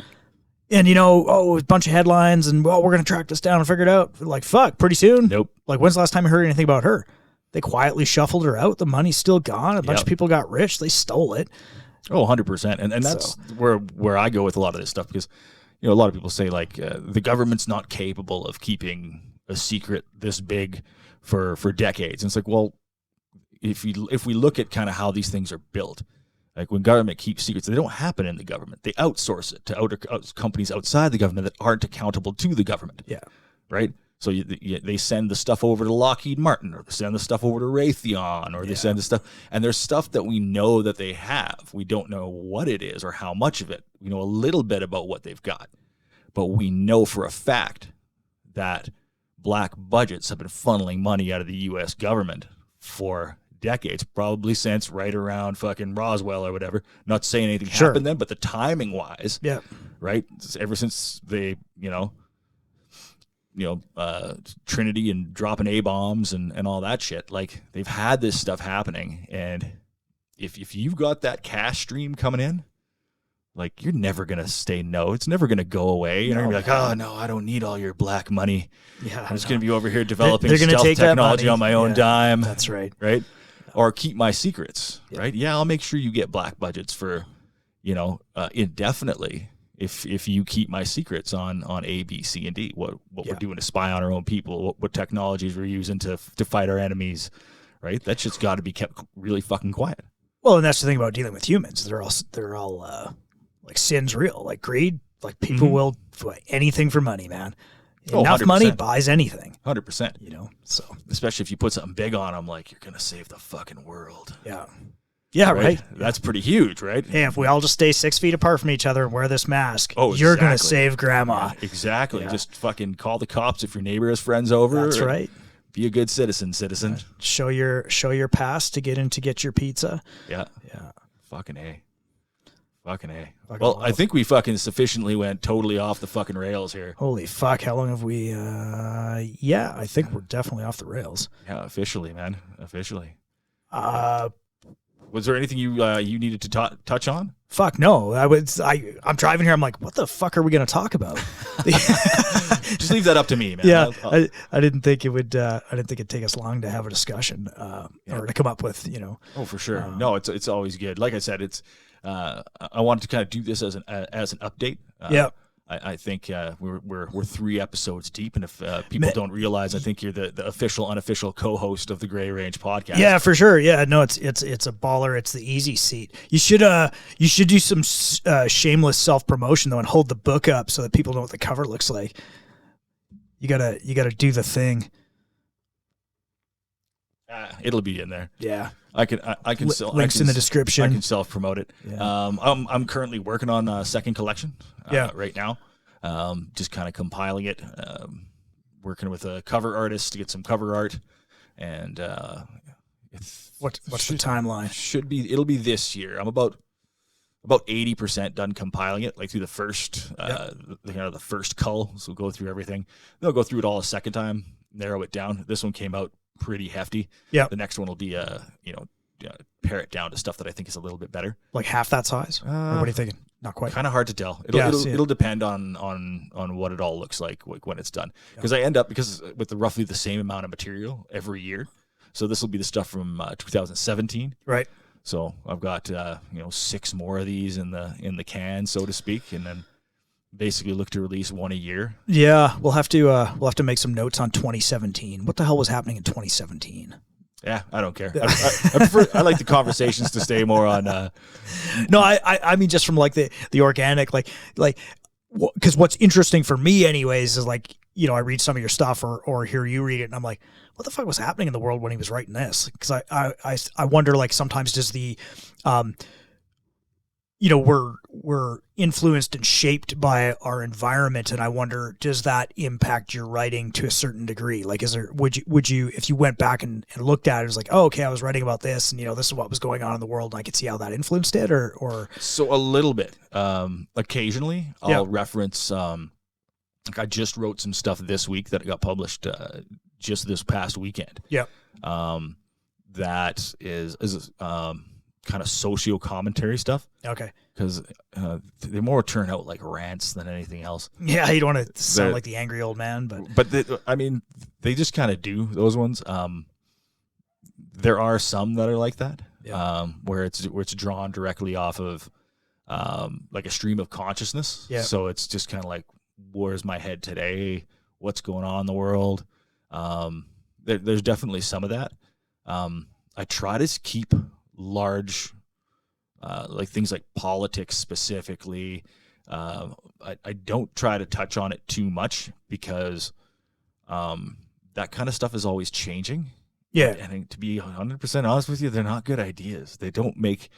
And, a bunch of headlines and, we're going to track this down and figure it out. Like, fuck, pretty soon. Nope. Like, when's the last time you heard anything about her? They quietly shuffled her out. The money's still gone. A bunch of people got rich. They stole it. Oh, 100%. And that's where I go with a lot of this stuff because, a lot of people say, like, the government's not capable of keeping a secret this big for decades. And it's like, well, if we look at kind of how these things are built, like when government keeps secrets, they don't happen in the government. They outsource it to companies outside the government that aren't accountable to the government. Yeah. Right? So they send the stuff over to Lockheed Martin, or they send the stuff over to Raytheon, or they send the stuff. And there's stuff that we know that they have. We don't know what it is or how much of it. We know a little bit about what they've got. But we know for a fact that black budgets have been funneling money out of the U.S. government for decades, probably since right around fucking Roswell or whatever. Not saying anything happened then, but the timing wise, right? Ever since they, Trinity and dropping A-bombs and all that shit, like they've had this stuff happening. And if you've got that cash stream coming in, like you're never going to say no. It's never going to go away. You're not going to be like, oh no, I don't need all your black money. Yeah, I'm just going to be over here developing stealth technology on my own dime. That's right. Right? Or keep my secrets, right? Yeah, I'll make sure you get black budgets for, indefinitely if you keep my secrets on A, B, C, and D. What we're doing to spy on our own people, what technologies we're using to fight our enemies, right? That shit's got to be kept really fucking quiet. Well, and that's the thing about dealing with humans. They're all like sin's real, like greed. Like people will do anything for money, man. Enough 100%. Money buys anything. 100%. So especially if you put something big on them, like you're gonna save the fucking world. Yeah, right. That's pretty huge, right? Hey, if we all just stay 6 feet apart from each other and wear this mask, you're exactly. Gonna save grandma. Yeah, exactly. Yeah. Just fucking call the cops if your neighbor has friends over. That's right. Be a good citizen. Show your pass to get your pizza. Yeah. Fucking A. Well, I think we fucking sufficiently went totally off the fucking rails here. Holy fuck, how long have we I think we're definitely off the rails. Yeah, officially, man. Officially. Was there anything you needed to touch on? Fuck no. I'm driving here, I'm like, what the fuck are we going to talk about? Just leave that up to me, man. Yeah. I didn't think it would it'd take us long to have a discussion or to come up with, Oh, for sure. No, it's always good. Like I said, it's I wanted to kind of do this as an update. I think we're 3 episodes deep, and if people don't realize, I think you're the official unofficial co-host of the Gray Range podcast. Yeah, for sure. Yeah, no, it's a baller. It's the easy seat. You should do some shameless self promotion though, and hold the book up so that people know what the cover looks like. You gotta do the thing. It'll be in there. Yeah. I can links in the description. I can self promote it. Yeah. I'm currently working on a second collection. Right now. Just kind of compiling it. Working with a cover artist to get some cover art, and what's the timeline? It'll be this year. I'm about 80% done compiling it, like through the first the first cull. So we'll go through everything. Then I'll go through it all a second time, narrow it down. This one came out pretty hefty. Yeah. The next one will be pare it down to stuff that I think is a little bit better. Like half that size? Or what are you thinking? Not quite. Kind of hard to tell. It'll depend on what it all looks like when it's done. Because I end up with roughly the same amount of material every year. So this will be the stuff from 2017. Right. So I've got 6 more of these in the can, so to speak, and then basically look to release one a year. Yeah, we'll have to make some notes on 2017. What the hell was happening in 2017? Yeah, I don't care. I like the conversations to stay more on. No, I mean just from like the organic, like because what's interesting for me anyways is like, I read some of your stuff or hear you read it and I'm like, what the fuck was happening in the world when he was writing this? Because I wonder, like, sometimes does the we're influenced and shaped by our environment, and I wonder, does that impact your writing to a certain degree? Like, would you if you went back and looked at it, it was like, oh, okay, I was writing about this, and this is what was going on in the world, and I could see how that influenced it, or so a little bit. Occasionally, I'll reference. Like I just wrote some stuff this week that got published just this past weekend. Yeah. That is kind of socio commentary stuff. Okay. Because they more turn out like rants than anything else. Yeah, you don't want to sound like the angry old man, but they just kind of do those ones. There are some that are like that, where it's drawn directly off of like a stream of consciousness. Yeah. So it's just kind of like, where's my head today? What's going on in the world? There's definitely some of that. I try to keep large, like things like politics specifically. I don't try to touch on it too much because that kind of stuff is always changing. Yeah. And to be 100% honest with you, they're not good ideas. They don't make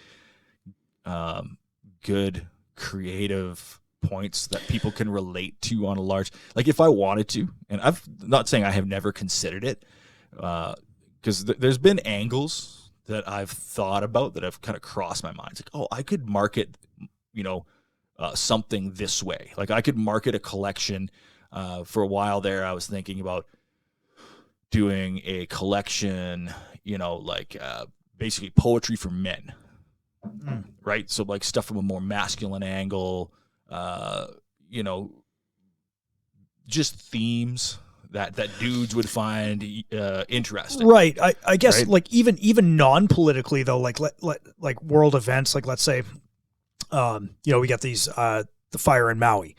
good, creative points that people can relate to on a large, like if I wanted to, and I'm not saying I have never considered it, because there's been angles that I've thought about that have kind of crossed my mind. It's like, oh, I could market, something this way. Like I could market a collection. For a while there, I was thinking about doing a collection, basically poetry for men, right? So like stuff from a more masculine angle, just themes that dudes would find interesting. Right. I guess right? like even non-politically though, like like world events, like let's say, we got these the fire in Maui.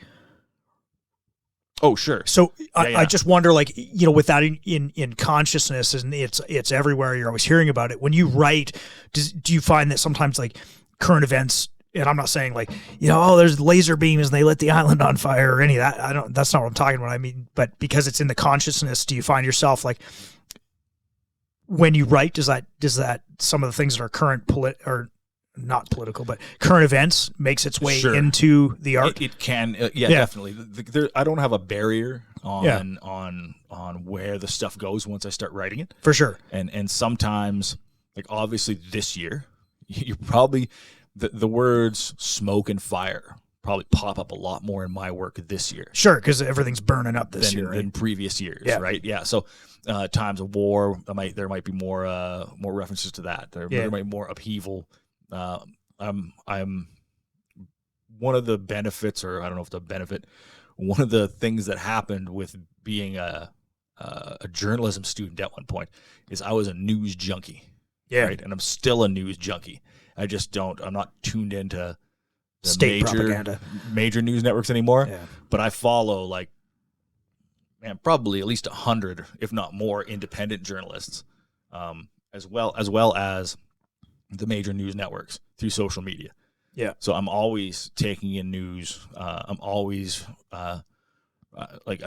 Oh, sure. So I just wonder, like, with that in consciousness, and it's everywhere. You're always hearing about it. When you write, do you find that sometimes like current events, and I'm not saying like, there's laser beams and they lit the island on fire or any of that. That's not what I'm talking about. I mean, but because it's in the consciousness, do you find yourself like, when you write, does that some of the things that are current or not political, but current events makes its way into the art? It can, definitely. I don't have a barrier on where the stuff goes once I start writing it. For sure. And sometimes, like obviously this year, you probably, the words smoke and fire probably pop up a lot more in my work this year. Sure, because everything's burning up this year, right? Than previous years, right? Yeah. So times of war, there might be more references to that. There might be more upheaval. I'm one of the benefits, or I don't know if it's a benefit, one of the things that happened with being a journalism student at one point is I was a news junkie. Yeah. Right. And I'm still a news junkie. I'm not tuned into the state propaganda, major news networks anymore. Yeah. But I follow probably at least 100, if not more, independent journalists, as well as the major news networks through social media. Yeah. So I'm always taking in news. I'm always I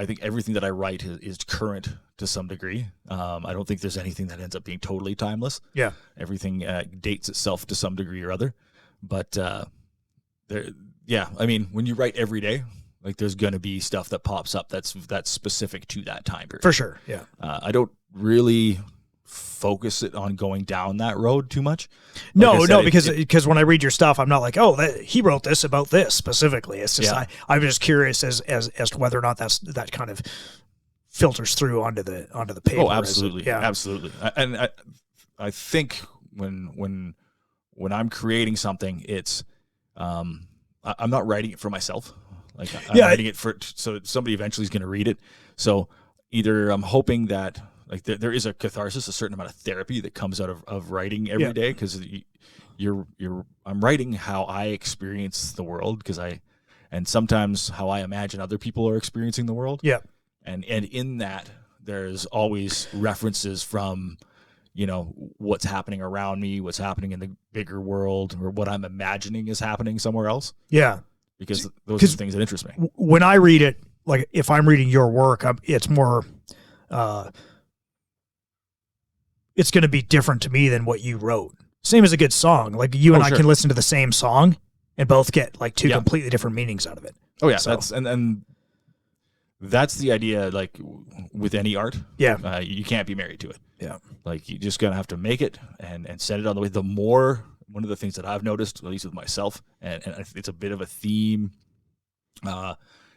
think everything that I write is current to some degree. I don't think there's anything that ends up being totally timeless. Yeah. Everything dates itself to some degree or other. But I mean, when you write every day, like there's going to be stuff that pops up that's specific to that time period. For sure. Yeah. I don't really focus it on going down that road too much. Because when I read your stuff, I'm not like, he wrote this about this specifically. It's just I'm just curious as to whether or not that kind of filters through onto the paper. Oh, absolutely, absolutely. And I think when I'm creating something, it's I'm not writing it for myself. Like I'm writing it so somebody eventually is going to read it. So either I'm hoping that like there is a catharsis, a certain amount of therapy that comes out of writing every day, because I'm writing how I experience the world, and sometimes how I imagine other people are experiencing the world. Yeah, and in that there's always references from what's happening around me, what's happening in the bigger world, or what I'm imagining is happening somewhere else. Yeah, because those are the things that interest me. When I read it, like if I'm reading your work, it's more. It's going to be different to me than what you wrote. Same as a good song. Like you and I can listen to the same song and both get like two completely different meanings out of it. Oh yeah, so. That's the idea. Like with any art, you can't be married to it. Yeah, like you just gonna have to make it and set it on the way. One of the things that I've noticed, at least with myself, and it's a bit of a theme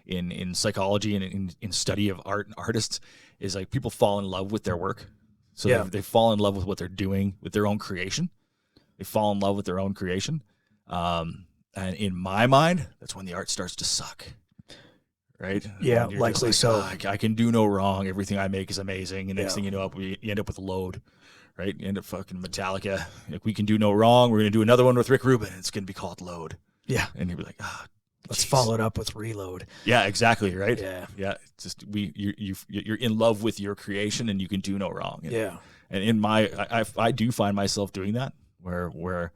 in psychology and in study of art and artists, is like people fall in love with their work. So they fall in love with what they're doing with their own creation. They fall in love with their own creation. And in my mind, that's when the art starts to suck. Right? Yeah, likely like, so. I can do no wrong. Everything I make is amazing. And next thing you know, you end up with Load. Right? You end up fucking Metallica. Like, we can do no wrong. We're going to do another one with Rick Rubin. It's going to be called Load. Yeah. And you'll be like, let's follow it up with Reload. Yeah, exactly, right? Yeah. Yeah. It's just you're in love with your creation and you can do no wrong. And in I do find myself doing that where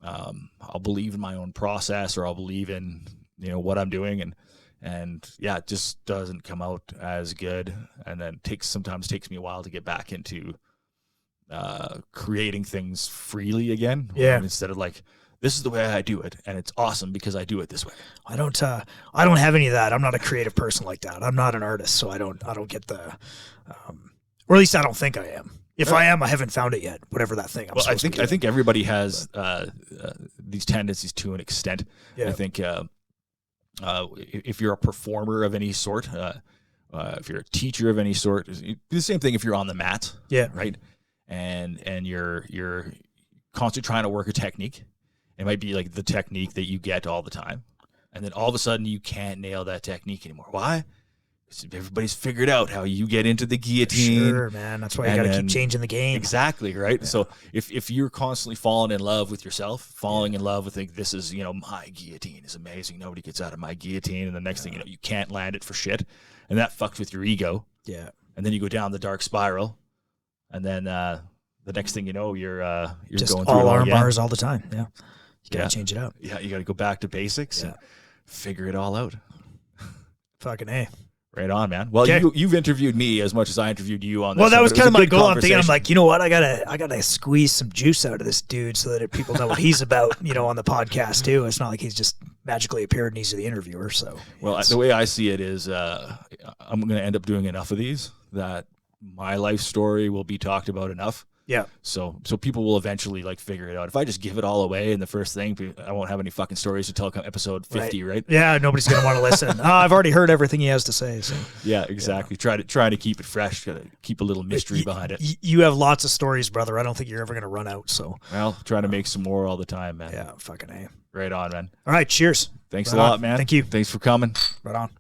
I'll believe in my own process, or I'll believe in what I'm doing, and it just doesn't come out as good, and then sometimes takes me a while to get back into creating things freely again. Yeah. Instead of like this is the way I do it, and it's awesome because I do it this way. I don't have any of that. I'm not a creative person like that. I'm not an artist, so I don't get the, or at least I don't think I am. If I am, I haven't found it yet. Whatever that thing. I think everybody has these tendencies to an extent. Yeah. I think if you're a performer of any sort, if you're a teacher of any sort, the same thing if you're on the mat. Yeah. Right. And you're constantly trying to work a technique. It might be like the technique that you get all the time, and then all of a sudden you can't nail that technique anymore. Why? Everybody's figured out how you get into the guillotine. Sure, man. That's why you got to keep changing the game. Exactly, right? Yeah. So if you're constantly falling in love with yourself, falling in love with, like, this is, my guillotine is amazing. Nobody gets out of my guillotine. And the next thing you know, you can't land it for shit. And that fucks with your ego. Yeah. And then you go down the dark spiral. And then the next thing you know, you're just going through all arm bars all the time. Yeah. You got to change it up. Yeah, you got to go back to basics and figure it all out. Fucking A. Right on, man. Well, you've interviewed me as much as I interviewed you on this. Well, that was kind of my goal. I'm thinking, I'm like, you know what? I gotta squeeze some juice out of this dude so that people know what he's about, on the podcast too. It's not like he's just magically appeared and he's the interviewer. So, well, the way I see it is, I'm going to end up doing enough of these that my life story will be talked about enough. Yeah. So people will eventually figure it out. If I just give it all away in the first thing, I won't have any fucking stories to tell episode 50, right? Yeah, nobody's going to want to listen. I've already heard everything he has to say. So. Yeah, exactly. Yeah. Trying to keep it fresh, keep a little mystery behind it. You have lots of stories, brother. I don't think you're ever going to run out. So. Well, trying to make some more all the time, man. Yeah, fucking A. Right on, man. All right, cheers. Thanks a lot, man. Thank you. Thanks for coming. Right on.